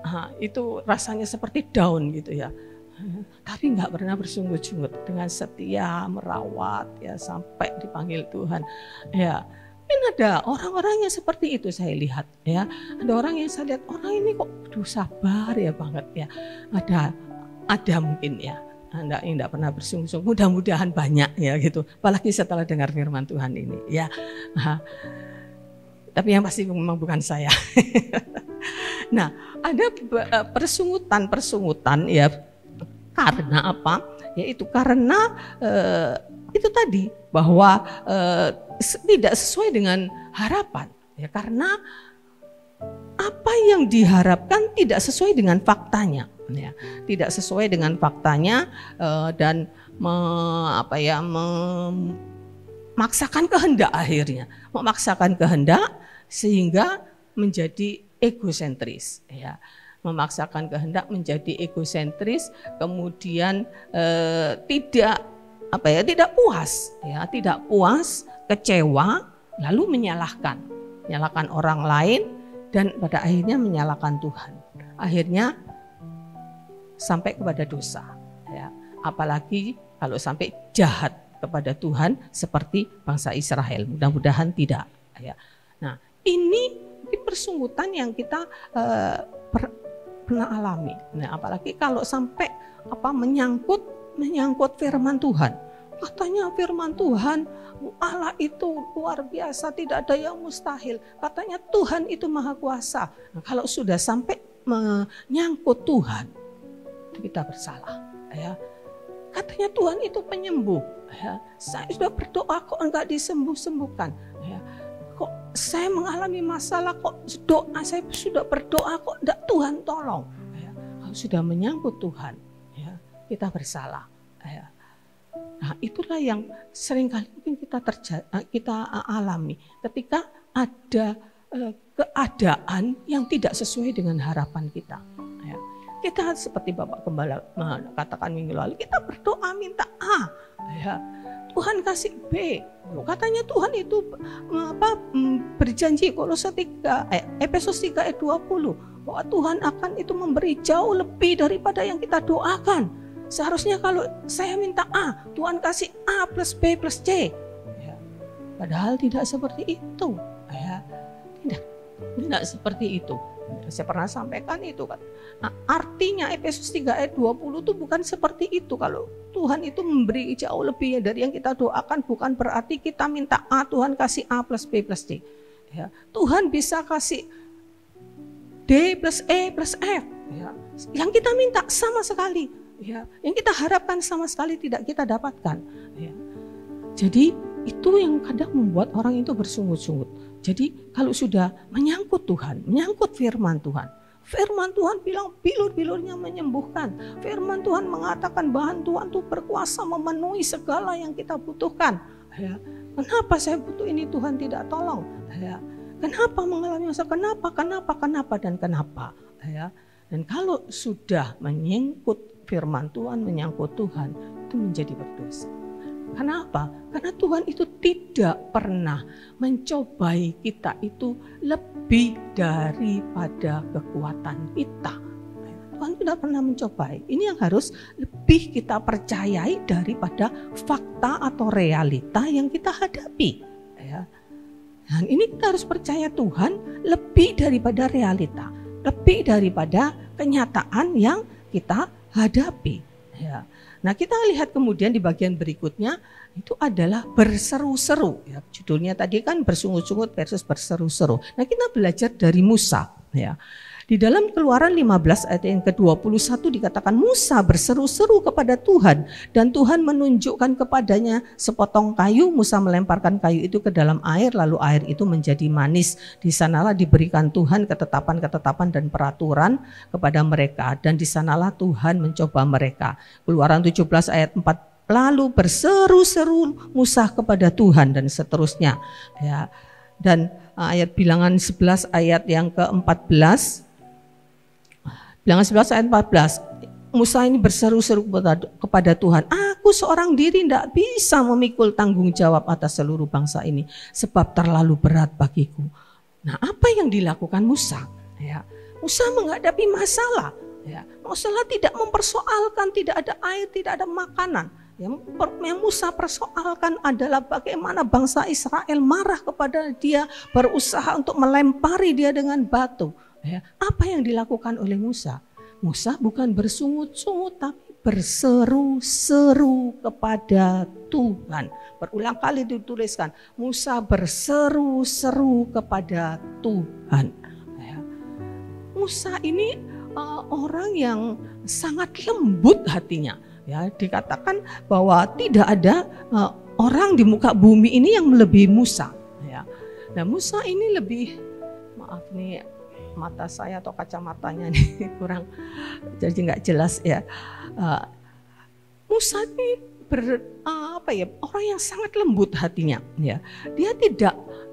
Speaker 3: Nah, itu rasanya seperti down gitu ya. Tapi nggak pernah bersungut-sungut, dengan setia merawat ya sampai dipanggil Tuhan ya. Mungkin ada orang-orang yang seperti itu saya lihat ya. Ada orang yang saya lihat, orang ini kok sabar ya banget ya. Ada mungkin ya, enggak pernah bersungguh-sungguh. Mudah-mudahan banyak ya gitu. Apalagi setelah dengar firman Tuhan ini ya. Tapi yang pasti memang bukan saya. Nah, ada persungutan ya, karena apa? Yaitu karena itu tadi bahwa tidak sesuai dengan harapan ya, karena yang diharapkan tidak sesuai dengan faktanya, ya, tidak sesuai dengan faktanya, dan memaksakan kehendak akhirnya, memaksakan kehendak sehingga menjadi egosentris, ya, memaksakan kehendak menjadi egosentris, kemudian tidak puas, ya, tidak puas, kecewa, lalu menyalahkan orang lain, dan pada akhirnya menyalahkan Tuhan. Akhirnya sampai kepada dosa, ya. Apalagi kalau sampai jahat kepada Tuhan seperti bangsa Israel. Mudah-mudahan tidak, ya. Nah, ini persunggutan yang kita pernah alami. Nah, apalagi kalau sampai menyangkut firman Tuhan. Katanya firman Tuhan, Allah itu luar biasa, tidak ada yang mustahil. Katanya Tuhan itu maha kuasa. Nah, kalau sudah sampai menyangkut Tuhan, kita bersalah, ya. Katanya Tuhan itu penyembuh, ya. Saya sudah berdoa kok enggak disembuh-sembuhkan, ya. Kok saya mengalami masalah, kok saya sudah berdoa kok enggak Tuhan tolong, ya. Kalau sudah menyangkut Tuhan, ya, kita bersalah, ya. Nah, itulah yang seringkali mungkin kita alami ketika ada keadaan yang tidak sesuai dengan harapan kita. Ya. Kita seperti Bapak Gembala katakan minggu lalu, kita berdoa minta A, ya. Tuhan kasih B. Katanya Tuhan itu berjanji Efesus 3 ayat 20 bahwa Tuhan akan itu memberi jauh lebih daripada yang kita doakan. Seharusnya kalau saya minta A, Tuhan kasih A plus B plus C. Ya. Padahal tidak seperti itu. Ya. Tidak seperti itu. Saya pernah sampaikan itu kan. Nah, artinya Efesus 3 ayat 20 itu bukan seperti itu. Kalau Tuhan itu memberi jauh lebih dari yang kita doakan, bukan berarti kita minta A, Tuhan kasih A plus B plus C. Ya. Tuhan bisa kasih D plus E plus F. Ya. Yang kita minta sama sekali. Ya, yang kita harapkan sama sekali tidak kita dapatkan. Ya. Jadi itu yang kadang membuat orang itu bersungut-sungut. Jadi kalau sudah menyangkut Tuhan, menyangkut firman Tuhan bilang bilur-bilurnya menyembuhkan. Firman Tuhan mengatakan bahan Tuhan itu berkuasa memenuhi segala yang kita butuhkan. Ya. Kenapa saya butuh ini Tuhan tidak tolong? Ya. Kenapa mengalami masalah? Kenapa dan kenapa? Ya. Dan kalau sudah menyangkut firman Tuhan, menyangkut Tuhan, itu menjadi berdosa. Kenapa? Karena Tuhan itu tidak pernah mencobai kita itu lebih daripada kekuatan kita. Tuhan tidak pernah mencobai. Ini yang harus lebih kita percayai daripada fakta atau realita yang kita hadapi. Ya. Dan ini kita harus percaya Tuhan lebih daripada realita, lebih daripada kenyataan yang kita hadapi. Ya. Nah, kita lihat kemudian di bagian berikutnya itu adalah berseru-seru. Ya, judulnya tadi kan bersungut-sungut versus berseru-seru. Nah, kita belajar dari Musa. Ya. Di dalam Keluaran 15 ayat yang ke-21 dikatakan Musa berseru-seru kepada Tuhan dan Tuhan menunjukkan kepadanya sepotong kayu. Musa melemparkan kayu itu ke dalam air, lalu air itu menjadi manis. Di sanalah diberikan Tuhan ketetapan-ketetapan dan peraturan kepada mereka, dan di sanalah Tuhan mencoba mereka. Keluaran 17 ayat 4, lalu berseru-seru Musa kepada Tuhan, dan seterusnya. Ya. Dan ayat Bilangan 11 ayat yang ke-14, Bilangan 11 ayat 14, Musa ini berseru-seru kepada Tuhan, aku seorang diri tidak bisa memikul tanggung jawab atas seluruh bangsa ini, sebab terlalu berat bagiku. Nah, apa yang dilakukan Musa? Ya, Musa menghadapi masalah. Ya, masalah tidak mempersoalkan tidak ada air, tidak ada makanan. Yang Musa persoalkan adalah bagaimana bangsa Israel marah kepada dia, berusaha untuk melempari dia dengan batu. Ya, apa yang dilakukan oleh Musa? Musa bukan bersungut-sungut tapi berseru-seru kepada Tuhan. Berulang kali dituliskan, Musa berseru-seru kepada Tuhan. Ya. Musa ini orang yang sangat lembut hatinya. Ya, dikatakan bahwa tidak ada orang di muka bumi ini yang melebihi Musa. Ya. Nah, Musa ini lebih, maaf nih, mata saya atau kacamatanya nih kurang, jadi nggak jelas ya. Musa ini orang yang sangat lembut hatinya ya. Dia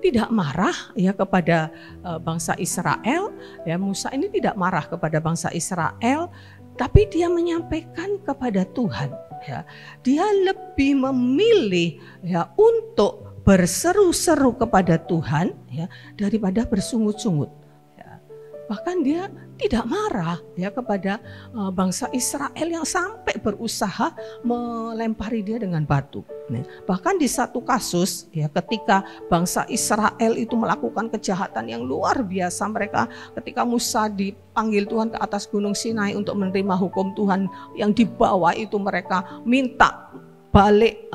Speaker 3: tidak marah ya kepada bangsa Israel ya. Musa ini tidak marah kepada bangsa Israel, tapi dia menyampaikan kepada Tuhan ya. Dia lebih memilih ya untuk berseru-seru kepada Tuhan ya daripada bersungut-sungut ya. Bahkan dia tidak marah ya kepada bangsa Israel yang sampai berusaha melempari dia dengan batu. Bahkan di satu kasus ya, ketika bangsa Israel itu melakukan kejahatan yang luar biasa, mereka ketika Musa dipanggil Tuhan ke atas Gunung Sinai untuk menerima hukum Tuhan yang dibawa itu, mereka minta balik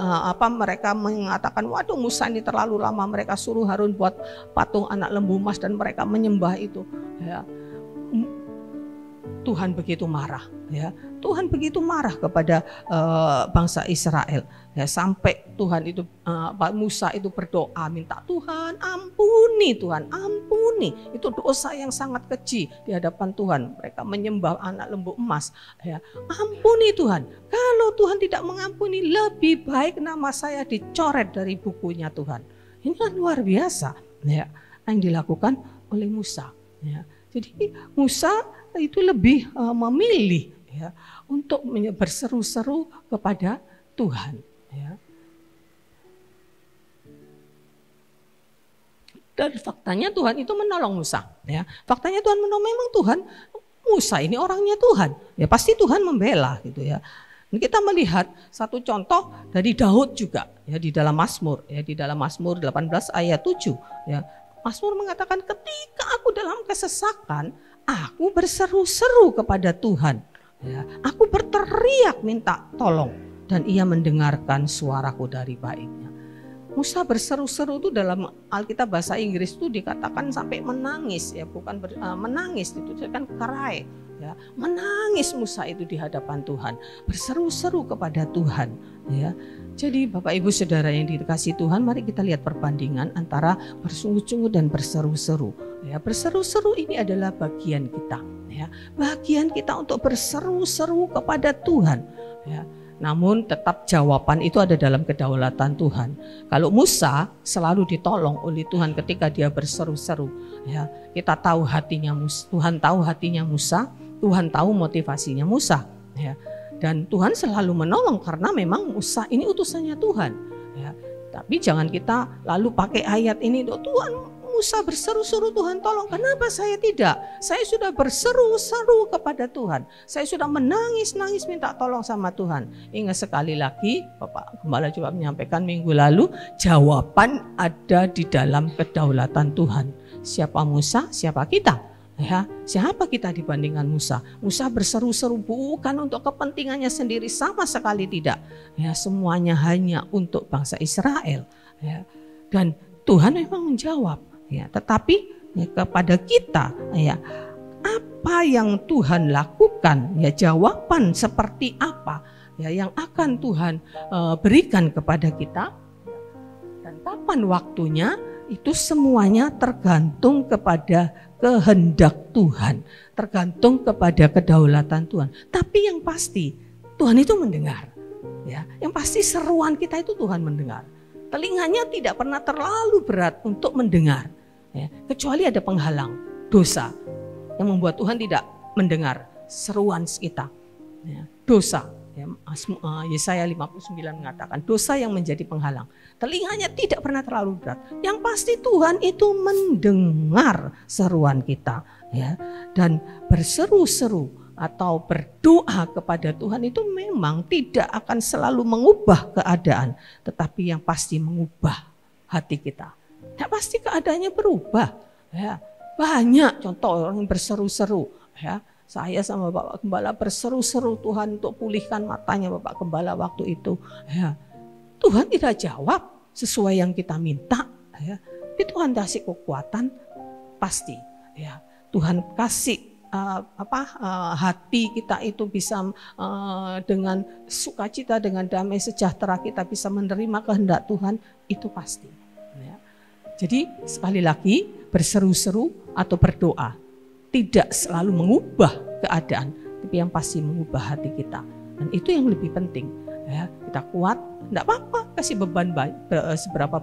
Speaker 3: mereka mengatakan, waduh Musa ini terlalu lama. Mereka suruh Harun buat patung anak lembu emas dan mereka menyembah itu ya. Tuhan begitu marah ya. Tuhan begitu marah kepada bangsa Israel ya, sampai Tuhan itu Musa itu berdoa minta Tuhan ampuni, Tuhan ampuni. Itu dosa yang sangat keji di hadapan Tuhan. Mereka menyembah anak lembu emas ya. Ampuni Tuhan. Kalau Tuhan tidak mengampuni, lebih baik nama saya dicoret dari bukunya Tuhan. Ini kan luar biasa ya yang dilakukan oleh Musa ya. Jadi Musa itu lebih memilih ya untuk berseru-seru kepada Tuhan ya. Dan faktanya Tuhan itu menolong Musa ya. Faktanya Tuhan menolong, memang Tuhan, Musa ini orangnya Tuhan ya, pasti Tuhan membela gitu ya. Dan kita melihat satu contoh dari Daud juga ya di dalam Mazmur ya, di dalam Mazmur 18 ayat 7 ya. Mazmur mengatakan, ketika aku dalam kesesakan, aku berseru-seru kepada Tuhan. Ya, aku berteriak minta tolong dan ia mendengarkan suaraku dari baiknya. Musa berseru-seru itu dalam Alkitab bahasa Inggris itu dikatakan sampai menangis ya, bukan menangis itu kan cry ya. Menangis Musa itu di hadapan Tuhan, berseru-seru kepada Tuhan ya. Jadi Bapak Ibu Saudara yang dikasihi Tuhan, mari kita lihat perbandingan antara bersungut-sungut dan berseru-seru. Ya, berseru-seru ini adalah bagian kita, ya, bagian kita untuk berseru-seru kepada Tuhan. Ya. Namun tetap jawaban itu ada dalam kedaulatan Tuhan. Kalau Musa selalu ditolong oleh Tuhan ketika dia berseru-seru. Ya, kita tahu hatinya Musa, Tuhan tahu hatinya Musa, Tuhan tahu motivasinya Musa. Ya. Dan Tuhan selalu menolong karena memang Musa ini utusannya Tuhan. Ya, tapi jangan kita lalu pakai ayat ini, Tuhan Musa berseru-seru Tuhan tolong, kenapa saya tidak? Saya sudah berseru-seru kepada Tuhan. Saya sudah menangis-nangis minta tolong sama Tuhan. Ingat sekali lagi, Bapak Gembala juga menyampaikan minggu lalu, jawaban ada di dalam kedaulatan Tuhan. Siapa Musa, siapa kita? Ya, siapa kita dibandingkan Musa? Musa berseru-seru bukan untuk kepentingannya sendiri, sama sekali tidak. Ya, semuanya hanya untuk bangsa Israel. Ya, dan Tuhan memang menjawab. Ya, tetapi ya, kepada kita, ya, apa yang Tuhan lakukan? Ya, jawaban seperti apa? Ya, yang akan Tuhan berikan kepada kita? Dan kapan waktunya? Itu semuanya tergantung kepada kehendak Tuhan, tergantung kepada kedaulatan Tuhan. Tapi yang pasti Tuhan itu mendengar. Ya, yang pasti seruan kita itu Tuhan mendengar. Telinganya tidak pernah terlalu berat untuk mendengar. Ya, kecuali ada penghalang, dosa yang membuat Tuhan tidak mendengar seruan kita. Ya, dosa. Ya, Yesaya 59 mengatakan dosa yang menjadi penghalang. Telinganya tidak pernah terlalu berat. Yang pasti Tuhan itu mendengar seruan kita, ya. Dan berseru-seru atau berdoa kepada Tuhan itu memang tidak akan selalu mengubah keadaan, tetapi yang pasti mengubah hati kita. Tidak pasti keadaannya berubah, ya. Banyak contoh orang yang berseru-seru, ya. Saya sama Bapak Gembala berseru-seru Tuhan untuk pulihkan matanya Bapak Gembala waktu itu. Ya, Tuhan tidak jawab sesuai yang kita minta. Ya, tapi Tuhan kasih kekuatan pasti. Ya, Tuhan kasih hati kita itu bisa dengan sukacita, dengan damai sejahtera kita bisa menerima kehendak Tuhan, itu pasti. Ya. Jadi sekali lagi berseru-seru atau berdoa. tidak selalu mengubah keadaan, tapi yang pasti mengubah hati kita. Dan itu yang lebih penting. Ya, kita kuat, enggak apa-apa, kasih beban seberapa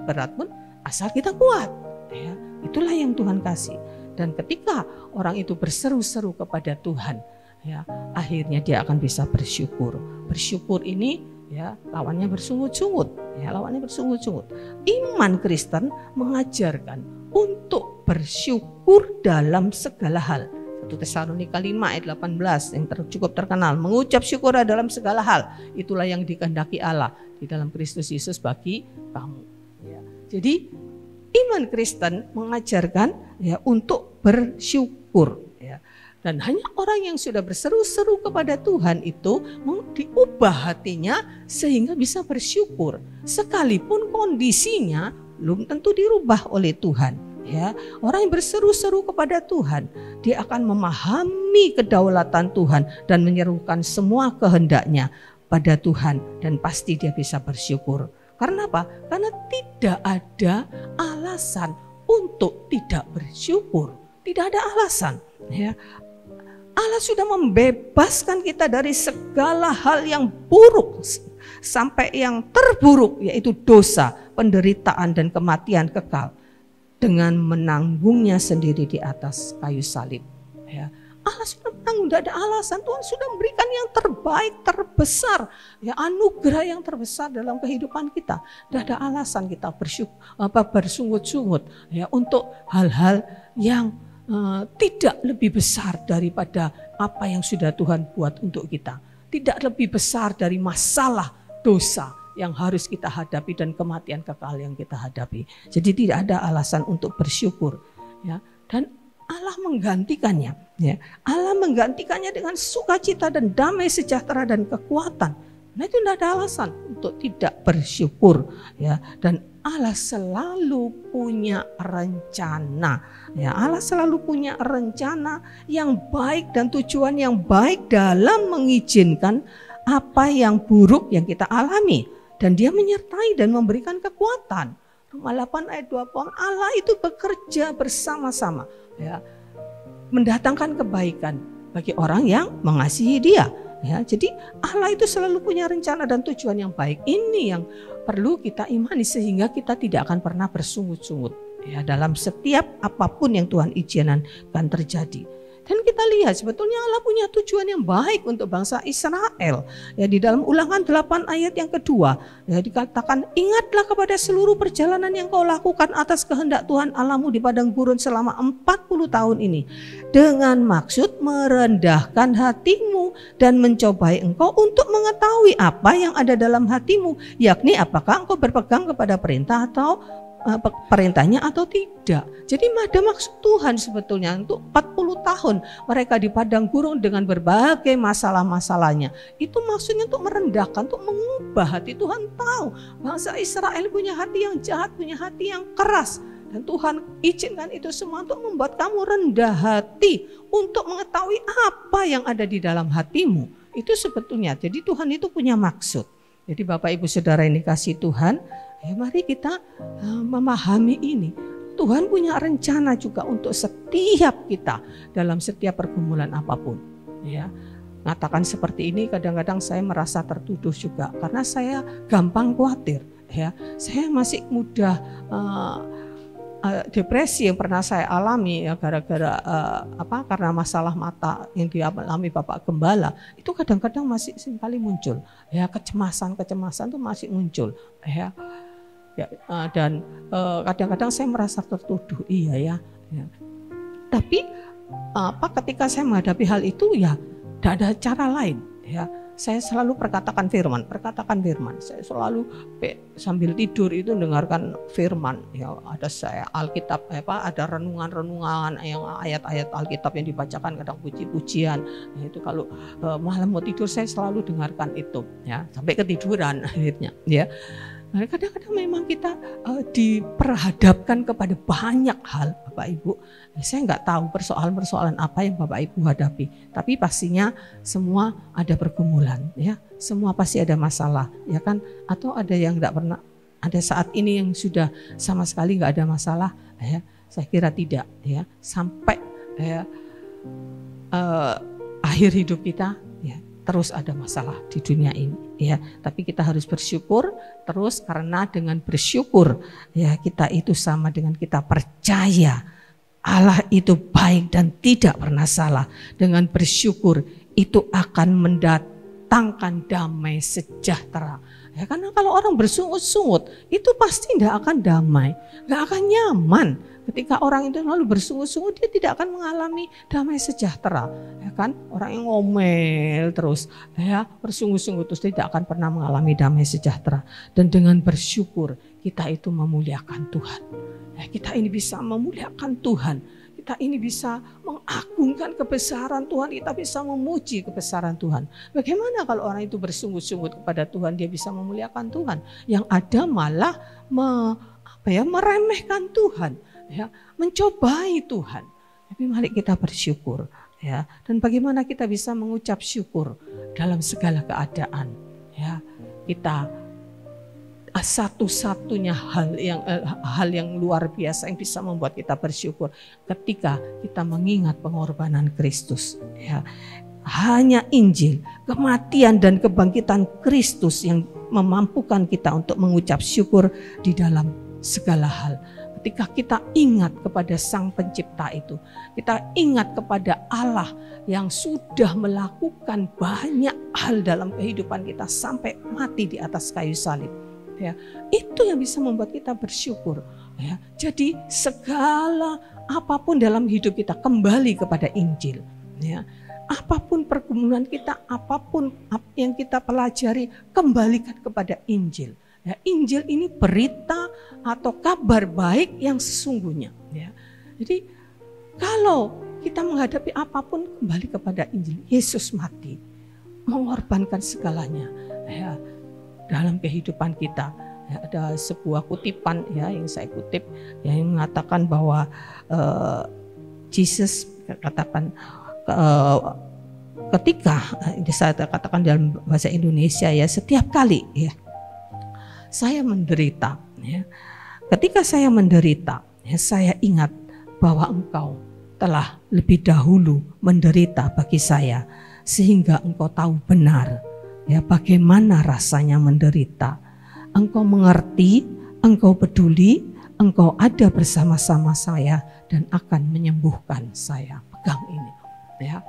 Speaker 3: berat pun asal kita kuat. Ya, itulah yang Tuhan kasih. Dan ketika orang itu berseru-seru kepada Tuhan, ya, akhirnya dia akan bisa bersyukur. Bersyukur ini, ya, lawannya bersungut-sungut. Ya, lawannya bersungut-sungut. Iman Kristen mengajarkan untuk bersyukur dalam segala hal. 1 Tesalonika 5 ayat 18 yang cukup terkenal. Mengucap syukur dalam segala hal. Itulah yang dikehendaki Allah di dalam Kristus Yesus bagi kamu. Ya. Jadi iman Kristen mengajarkan, ya, untuk bersyukur. Ya. Dan hanya orang yang sudah berseru-seru kepada Tuhan itu diubah hatinya sehingga bisa bersyukur. Sekalipun kondisinya belum tentu dirubah oleh Tuhan. Ya, orang yang berseru-seru kepada Tuhan, dia akan memahami kedaulatan Tuhan dan menyerukan semua kehendaknya pada Tuhan, dan pasti dia bisa bersyukur. Karena apa? Karena tidak ada alasan untuk tidak bersyukur. Tidak ada alasan. Ya. Allah sudah membebaskan kita dari segala hal yang buruk sampai yang terburuk, yaitu dosa, penderitaan, dan kematian kekal. Dengan menanggungnya sendiri di atas kayu salib. Ya. Allah sudah menanggung, tidak ada alasan. Tuhan sudah memberikan yang terbaik, terbesar, ya, anugerah yang terbesar dalam kehidupan kita. Tidak ada alasan kita bersungut-sungut, ya, untuk hal-hal yang tidak lebih besar daripada apa yang sudah Tuhan buat untuk kita. Tidak lebih besar dari masalah dosa yang harus kita hadapi dan kematian kekal yang kita hadapi. Jadi tidak ada alasan untuk bersyukur, ya. Dan Allah menggantikannya, ya. Allah menggantikannya dengan sukacita dan damai sejahtera dan kekuatan. Nah, itu tidak ada alasan untuk tidak bersyukur, ya. Dan Allah selalu punya rencana, ya. Allah selalu punya rencana yang baik dan tujuan yang baik dalam mengizinkan apa yang buruk yang kita alami. Dan dia menyertai dan memberikan kekuatan. Roma 8 ayat 20, Allah itu bekerja bersama-sama, ya, mendatangkan kebaikan bagi orang yang mengasihi dia. Ya, jadi Allah itu selalu punya rencana dan tujuan yang baik. Ini yang perlu kita imani sehingga kita tidak akan pernah bersungut-sungut, ya, dalam setiap apapun yang Tuhan izinkan terjadi. Dan kita lihat sebetulnya Allah punya tujuan yang baik untuk bangsa Israel. Ya, di dalam Ulangan 8 ayat yang kedua, ya, dikatakan, ingatlah kepada seluruh perjalanan yang kau lakukan atas kehendak Tuhan Allahmu di padang gurun selama 40 tahun ini. Dengan maksud merendahkan hatimu dan mencobai engkau untuk mengetahui apa yang ada dalam hatimu. Yakni apakah engkau berpegang kepada perintah atau perintahnya atau tidak. Jadi ada maksud Tuhan sebetulnya untuk 40 tahun mereka di padang gurun dengan berbagai masalah-masalahnya. Itu maksudnya untuk merendahkan, untuk mengubah hati. Tuhan tahu bangsa Israel punya hati yang jahat, punya hati yang keras. Dan Tuhan izinkan itu semua untuk membuat kamu rendah hati, untuk mengetahui apa yang ada di dalam hatimu. Itu sebetulnya, jadi Tuhan itu punya maksud. Jadi Bapak Ibu Saudara yang dikasihi Tuhan, ya, mari kita memahami ini. Tuhan punya rencana juga untuk setiap kita dalam setiap pergumulan apapun. Ya, mengatakan seperti ini kadang-kadang saya merasa tertuduh juga karena saya gampang khawatir. Ya, saya masih mudah depresi yang pernah saya alami, ya, gara-gara karena masalah mata yang dialami Bapak Gembala itu kadang-kadang masih kali muncul, ya, kecemasan itu masih muncul, ya, dan kadang-kadang saya merasa tertuduh, iya ya. Tapi ketika saya menghadapi hal itu, ya, tidak ada cara lain, ya. Saya selalu perkatakan firman. Saya selalu sambil tidur itu dengarkan firman. Ya, ada saya Alkitab, ada renungan-renungan yang ayat-ayat Alkitab yang dibacakan, kadang puji-pujian. Ya, itu kalau malam mau tidur saya selalu dengarkan itu, ya, sampai ketiduran akhirnya. Ya, nah, kadang-kadang memang kita diperhadapkan kepada banyak hal, Bapak Ibu. Saya nggak tahu persoalan-persoalan apa yang Bapak Ibu hadapi, tapi pastinya semua ada pergumulan, ya. Semua pasti ada masalah, ya kan? Atau ada yang nggak pernah, ada saat ini yang sudah sama sekali nggak ada masalah, ya. Saya kira tidak, ya. Sampai ya, akhir hidup kita ya terus ada masalah di dunia ini ya, tapi kita harus bersyukur terus, karena dengan bersyukur ya kita itu sama dengan kita percaya Allah itu baik dan tidak pernah salah. Dengan bersyukur itu akan mendatangkan damai sejahtera. Ya, karena kalau orang bersungut-sungut itu pasti tidak akan damai, tidak akan nyaman. Ketika orang itu lalu bersungut-sungut, dia tidak akan mengalami damai sejahtera. Ya kan, orang yang ngomel terus, ya bersungut-sungut terus tidak akan pernah mengalami damai sejahtera. Dan dengan bersyukur kita itu memuliakan Tuhan. Ya, kita ini bisa memuliakan Tuhan. Kita ini bisa mengagungkan kebesaran Tuhan, kita bisa memuji kebesaran Tuhan. Bagaimana kalau orang itu bersungut-sungut kepada Tuhan, dia bisa memuliakan Tuhan? Yang ada malah meremehkan Tuhan, ya, mencobai Tuhan. Tapi mari kita bersyukur, ya. Dan bagaimana kita bisa mengucap syukur dalam segala keadaan, ya. Kita satu-satunya hal yang luar biasa yang bisa membuat kita bersyukur ketika kita mengingat pengorbanan Kristus, ya. Hanya Injil, kematian dan kebangkitan Kristus yang memampukan kita untuk mengucap syukur di dalam segala hal. Ketika kita ingat kepada Sang Pencipta itu, kita ingat kepada Allah yang sudah melakukan banyak hal dalam kehidupan kita sampai mati di atas kayu salib. Ya, itu yang bisa membuat kita bersyukur. Ya, jadi segala apapun dalam hidup kita kembali kepada Injil. Ya, apapun pergumulan kita, apapun yang kita pelajari, kembalikan kepada Injil. Ya, Injil ini berita atau kabar baik yang sesungguhnya. Ya, jadi kalau kita menghadapi apapun, kembali kepada Injil. Yesus mati, mengorbankan segalanya. Ya, dalam kehidupan kita. Ya, ada sebuah kutipan ya yang saya kutip yang mengatakan bahwa Jesus katakan ketika saya katakan dalam bahasa Indonesia ya, setiap kali ya saya menderita ya, ketika saya menderita ya, saya ingat bahwa Engkau telah lebih dahulu menderita bagi saya sehingga Engkau tahu benar ya bagaimana rasanya menderita. Engkau mengerti, Engkau peduli, Engkau ada bersama-sama saya dan akan menyembuhkan saya. Pegang ini, ya.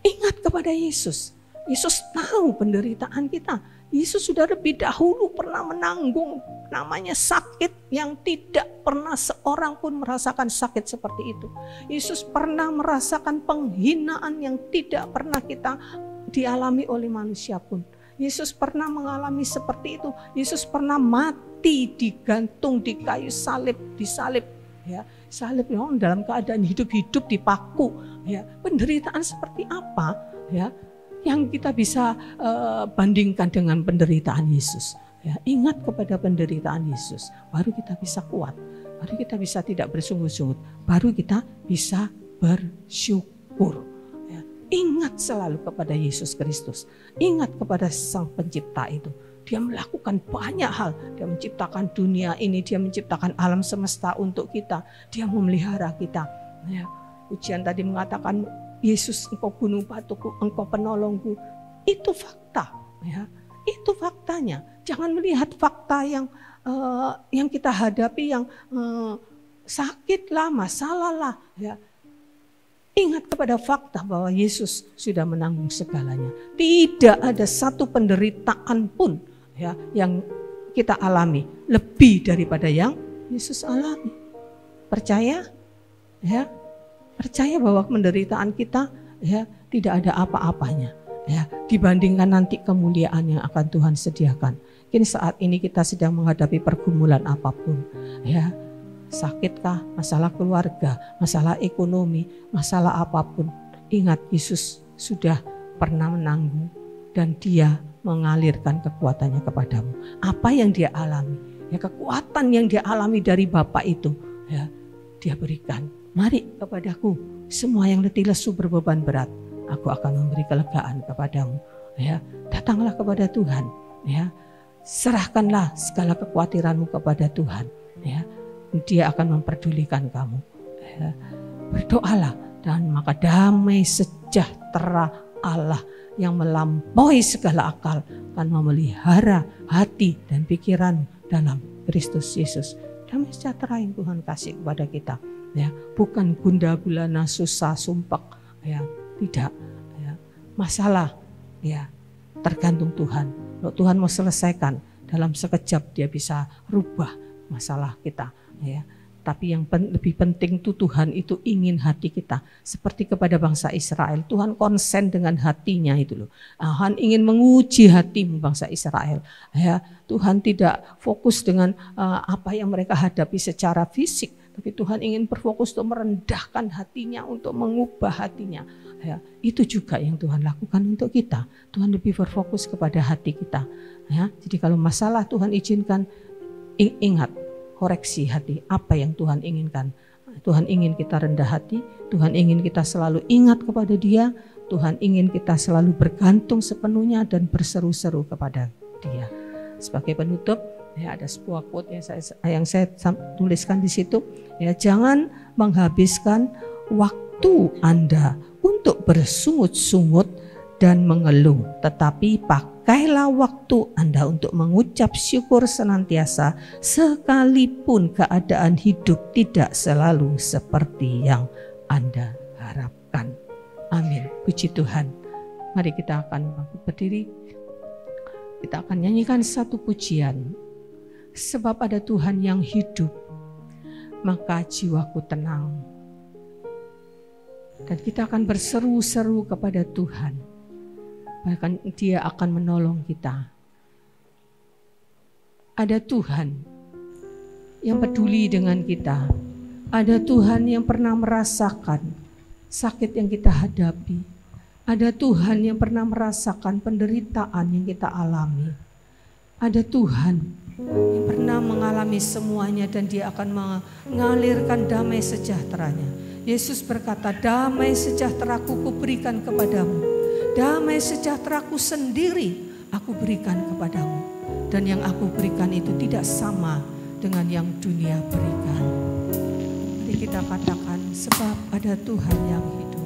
Speaker 3: Ingat kepada Yesus. Yesus tahu penderitaan kita. Yesus sudah lebih dahulu pernah menanggung namanya sakit yang tidak pernah seorang pun merasakan sakit seperti itu. Yesus pernah merasakan penghinaan yang tidak pernah kita dialami oleh manusia pun. Yesus pernah mengalami seperti itu. Yesus pernah mati digantung di kayu salib, disalib, ya, salib yang dalam keadaan hidup-hidup dipaku, ya. Penderitaan seperti apa, ya, yang kita bisa bandingkan dengan penderitaan Yesus? Ya, ingat kepada penderitaan Yesus, baru kita bisa kuat, baru kita bisa tidak bersungut-sungut, baru kita bisa bersyukur. Ingat selalu kepada Yesus Kristus. Ingat kepada Sang Pencipta itu. Dia melakukan banyak hal. Dia menciptakan dunia ini. Dia menciptakan alam semesta untuk kita. Dia memelihara kita. Ya, ujian tadi mengatakan, Yesus engkau gunung batuku, engkau penolongku. Itu fakta. Ya, itu faktanya. Jangan melihat fakta yang kita hadapi yang sakit lah, masalah lah. Ya. Ingat kepada fakta bahwa Yesus sudah menanggung segalanya. Tidak ada satu penderitaan pun ya yang kita alami lebih daripada yang Yesus alami. Percaya? Ya. Percaya bahwa penderitaan kita ya tidak ada apa-apanya ya dibandingkan nanti kemuliaan yang akan Tuhan sediakan. Kini saat ini kita sedang menghadapi pergumulan apapun ya. Sakitkah, masalah keluarga, masalah ekonomi, masalah apapun. Ingat Yesus sudah pernah menanggung dan Dia mengalirkan kekuatannya kepadamu. Apa yang Dia alami, ya kekuatan yang Dia alami dari Bapa itu, ya Dia berikan. Mari kepadaku semua yang letih lesu berbeban berat, aku akan memberi kelegaan kepadamu. Ya, datanglah kepada Tuhan, ya. Serahkanlah segala kekhawatiranmu kepada Tuhan, ya. Dia akan memperdulikan kamu. Ya. Berdoalah Dan maka damai sejahtera Allah yang melampaui segala akal akan memelihara hati dan pikiran dalam Kristus Yesus. Damai sejahtera yang Tuhan kasih kepada kita, ya, bukan gundah gulana, susah, sumpek, ya, tidak, ya. Masalah, ya, tergantung Tuhan. Kalau Tuhan mau selesaikan dalam sekejap, Dia bisa rubah masalah kita, ya. Tapi yang lebih penting itu Tuhan itu ingin hati kita. Seperti kepada bangsa Israel, Tuhan konsen dengan hatinya itu loh. Tuhan ingin menguji hatimu bangsa Israel. Ya, Tuhan tidak fokus dengan apa yang mereka hadapi secara fisik. Tapi Tuhan ingin berfokus untuk merendahkan hatinya, untuk mengubah hatinya. Ya, itu juga yang Tuhan lakukan untuk kita. Tuhan lebih berfokus kepada hati kita. Ya, jadi kalau masalah Tuhan izinkan, ingat, koreksi hati apa yang Tuhan inginkan. Tuhan ingin kita rendah hati, Tuhan ingin kita selalu ingat kepada Dia, Tuhan ingin kita selalu bergantung sepenuhnya dan berseru-seru kepada Dia. Sebagai penutup, ya, ada sebuah quote yang saya tuliskan di situ, ya, jangan menghabiskan waktu Anda untuk bersungut-sungut dan mengeluh, tetapi pakailah waktu Anda untuk mengucap syukur senantiasa, sekalipun keadaan hidup tidak selalu seperti yang Anda harapkan. Amin. Puji Tuhan. Mari kita akan berdiri. Kita akan nyanyikan satu pujian. Sebab ada Tuhan yang hidup, maka jiwaku tenang. Dan kita akan berseru-seru kepada Tuhan. Bahkan Dia akan menolong kita. Ada Tuhan yang peduli dengan kita. Ada Tuhan yang pernah merasakan sakit yang kita hadapi. Ada Tuhan yang pernah merasakan penderitaan yang kita alami. Ada Tuhan yang pernah mengalami semuanya dan Dia akan mengalirkan damai sejahteranya. Yesus berkata, damai sejahteraku kuberikan kepadamu. Damai sejahteraku sendiri aku berikan kepadamu. Dan yang aku berikan itu tidak sama dengan yang dunia berikan. Mari kita katakan, sebab ada Tuhan yang hidup.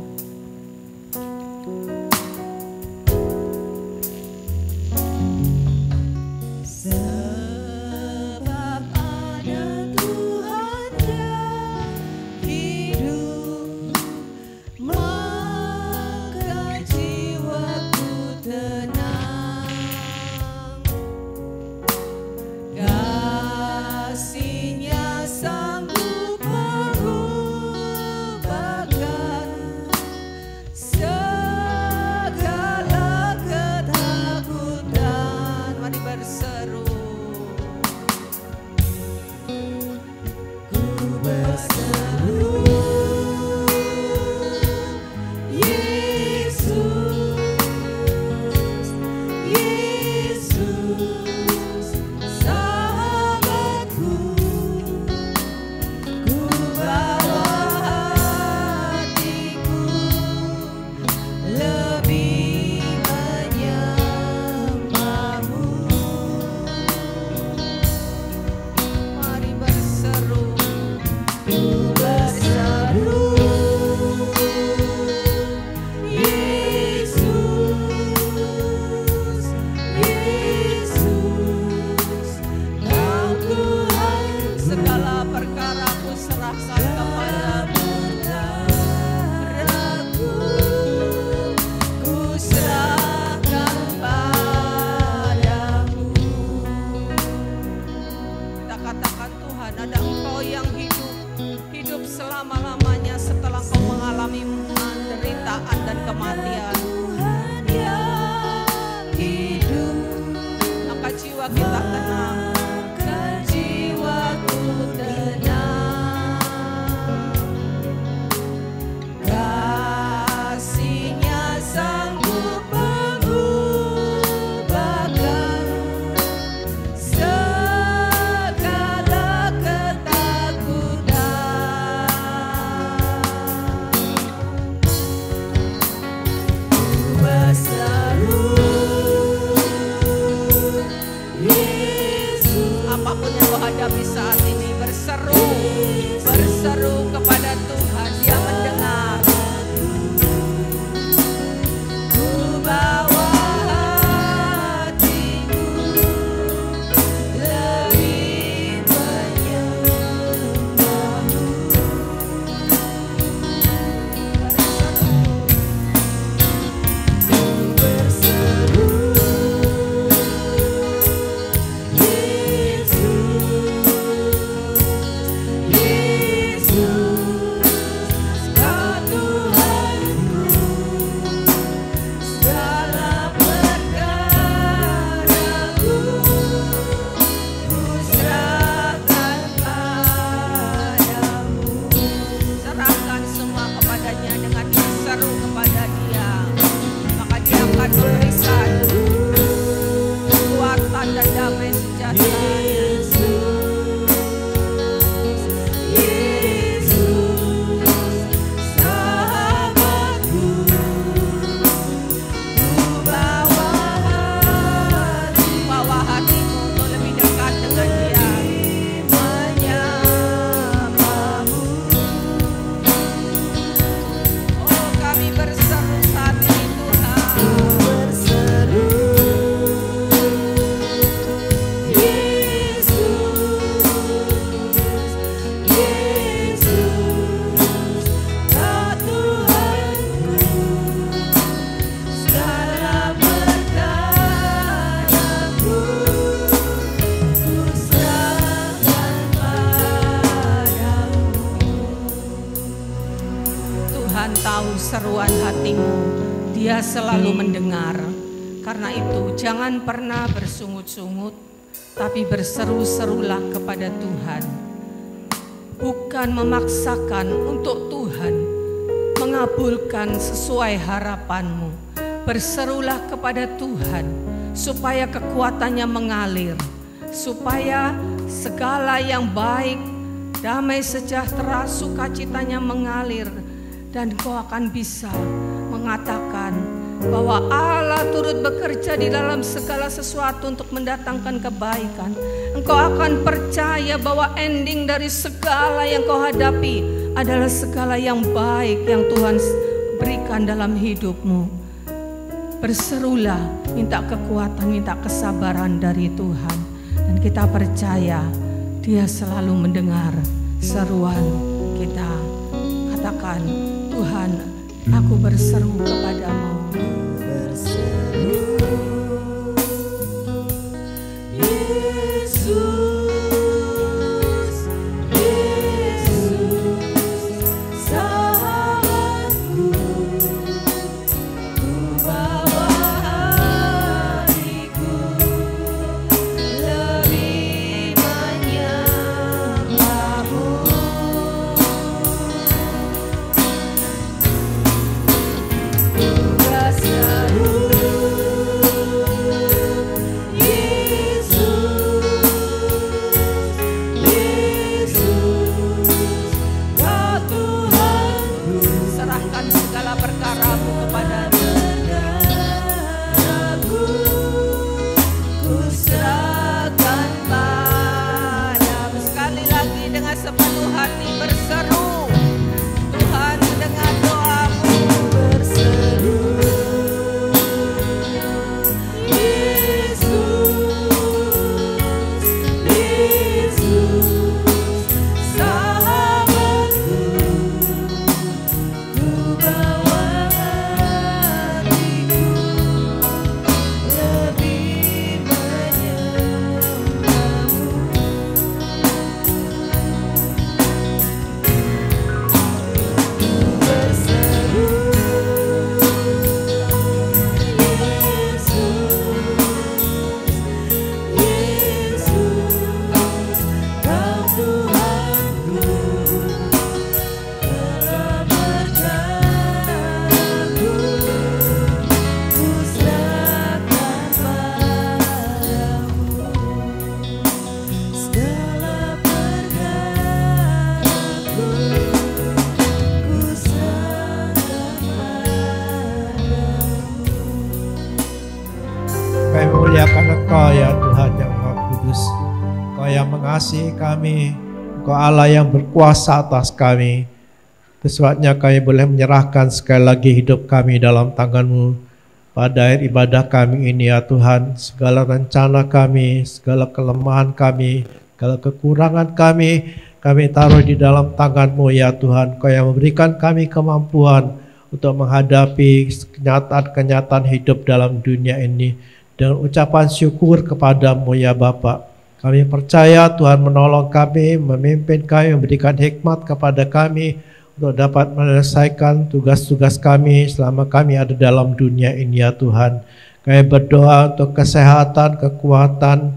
Speaker 3: akan memberikan kekuatan dan damai sejahtera. Seruan hatimu, Dia selalu mendengar. Karena itu jangan pernah bersungut-sungut, tapi berseru-serulah kepada Tuhan. Bukan memaksakan untuk Tuhan mengabulkan sesuai harapanmu. Berserulah kepada Tuhan supaya kekuatannya mengalir, supaya segala yang baik, damai sejahtera, sukacitanya mengalir. Dan kau akan bisa mengatakan bahwa Allah turut bekerja di dalam segala sesuatu untuk mendatangkan kebaikan. Engkau akan percaya bahwa ending dari segala yang kau hadapi adalah segala yang baik yang Tuhan berikan dalam hidupmu. Berserulah, minta kekuatan, minta kesabaran dari Tuhan. Dan kita percaya Dia selalu mendengar seruan kita. Katakan, Tuhan, aku berseru kepadamu. Berseru, Yesus, Yesus, sahabatku, ku bawa hatiku lebih menyembahmu.
Speaker 4: Engkau ya Tuhan yang Maha Kudus, Engkau yang mengasihi kami, Engkau Allah yang berkuasa atas kami. Sesuatnya kami boleh menyerahkan sekali lagi hidup kami dalam tangan-Mu. Pada akhir ibadah kami ini ya Tuhan, segala rencana kami, segala kelemahan kami, segala kekurangan kami taruh di dalam tangan-Mu ya Tuhan. Engkau yang memberikan kami kemampuan untuk menghadapi kenyataan-kenyataan hidup dalam dunia ini. Dan ucapan syukur kepada-Mu ya Bapa. Kami percaya Tuhan menolong kami, memimpin kami, memberikan hikmat kepada kami untuk dapat menyelesaikan tugas-tugas kami selama kami ada dalam dunia ini ya Tuhan. Kami berdoa untuk kesehatan, kekuatan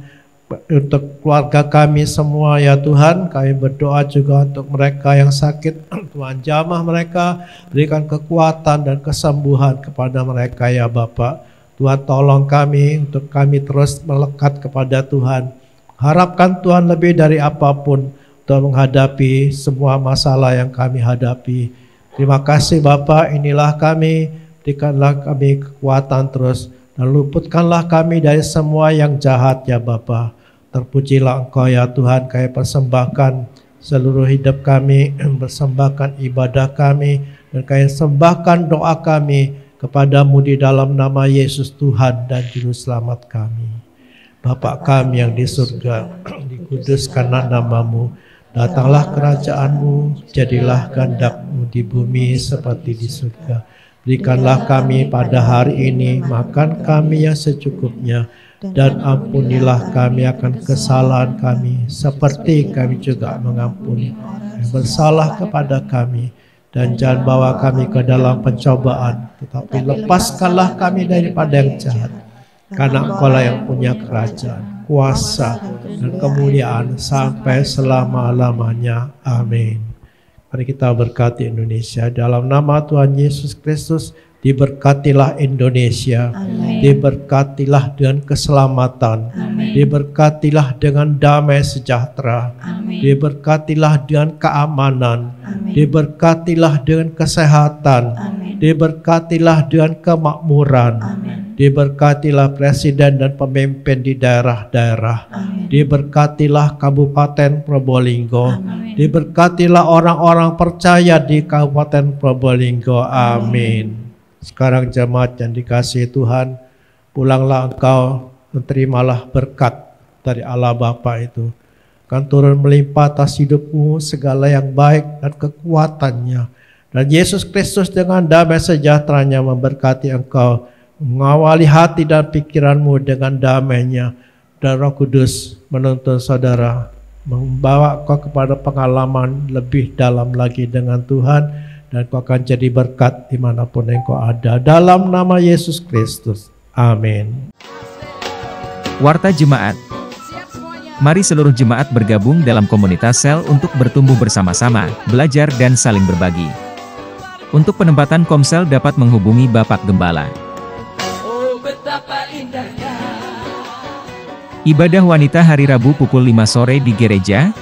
Speaker 4: untuk keluarga kami semua ya Tuhan. Kami berdoa juga untuk mereka yang sakit, Tuhan jamah mereka, berikan kekuatan dan kesembuhan kepada mereka ya Bapa. Tuhan tolong kami untuk kami terus melekat kepada Tuhan. Harapkan Tuhan lebih dari apapun untuk menghadapi semua masalah yang kami hadapi. Terima kasih Bapa, inilah kami, berikanlah kami kekuatan terus, dan luputkanlah kami dari semua yang jahat ya Bapa. Terpujilah Engkau ya Tuhan, kami persembahkan seluruh hidup kami, persembahkan ibadah kami, dan kami persembahkan doa kami kepadamu di dalam nama Yesus Tuhan dan Juru Selamat kami. Bapa kami yang di surga, dikuduskanlah namamu, datanglah kerajaanmu, jadilah kehendak-Mu di bumi seperti di surga. Berikanlah kami pada hari ini makan kami yang secukupnya, dan ampunilah kami akan kesalahan kami, seperti kami juga mengampuni yang bersalah kepada kami. Dan jangan bawa kami ke dalam pencobaan, tetapi lepaskanlah kami daripada yang jahat. Karena Engkau-lah yang punya kerajaan, kuasa, dan kemuliaan sampai selama-lamanya. Amin. Mari kita berkati Indonesia. Dalam nama Tuhan Yesus Kristus, diberkatilah Indonesia.
Speaker 2: Amin.
Speaker 4: Diberkatilah dengan keselamatan.
Speaker 2: Amin.
Speaker 4: Diberkatilah dengan damai sejahtera.
Speaker 2: Amin.
Speaker 4: Diberkatilah dengan keamanan.
Speaker 2: Amin.
Speaker 4: Diberkatilah dengan kesehatan.
Speaker 2: Amin.
Speaker 4: Diberkatilah dengan kemakmuran.
Speaker 2: Amin.
Speaker 4: Diberkatilah presiden dan pemimpin di daerah-daerah.
Speaker 2: Amin.
Speaker 4: Diberkatilah Kabupaten Probolinggo.
Speaker 2: Amin.
Speaker 4: Diberkatilah orang-orang percaya di Kabupaten Probolinggo. Amin. Sekarang jemaat yang dikasihi Tuhan, pulanglah engkau, terimalah berkat dari Allah Bapa itu. Akan turun melimpah atas hidupmu segala yang baik dan kekuatannya. Dan Yesus Kristus dengan damai sejahteranya memberkati engkau, mengawali hati dan pikiranmu dengan damai-Nya. Dan Roh Kudus menuntun saudara, membawa kau kepada pengalaman lebih dalam lagi dengan Tuhan, dan kau akan jadi berkat dimanapun engkau ada. Dalam nama Yesus Kristus. Amin.
Speaker 5: Warta Jemaat. Mari seluruh jemaat bergabung dalam komunitas sel untuk bertumbuh bersama-sama, belajar dan saling berbagi. Untuk penempatan komsel dapat menghubungi Bapak Gembala. Ibadah wanita hari Rabu pukul 5 sore di gereja.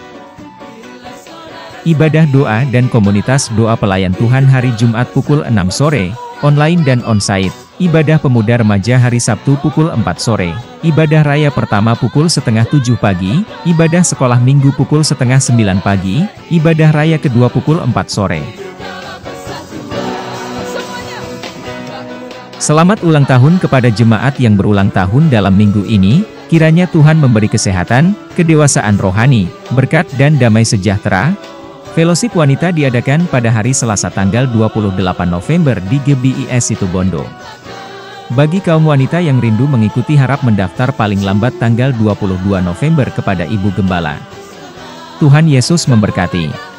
Speaker 5: Ibadah doa dan komunitas doa pelayan Tuhan hari Jumat pukul 6 sore, online dan onsite. Ibadah pemuda remaja hari Sabtu pukul 4 sore. Ibadah raya pertama pukul setengah 7 pagi. Ibadah sekolah minggu pukul setengah 9 pagi. Ibadah raya kedua pukul 4 sore. Selamat ulang tahun kepada jemaat yang berulang tahun dalam minggu ini. Kiranya Tuhan memberi kesehatan, kedewasaan rohani, berkat dan damai sejahtera. Fellowship Wanita diadakan pada hari Selasa tanggal 28 November di GBIS Situbondo. Bagi kaum wanita yang rindu mengikuti harap mendaftar paling lambat tanggal 22 November kepada Ibu Gembala. Tuhan Yesus memberkati.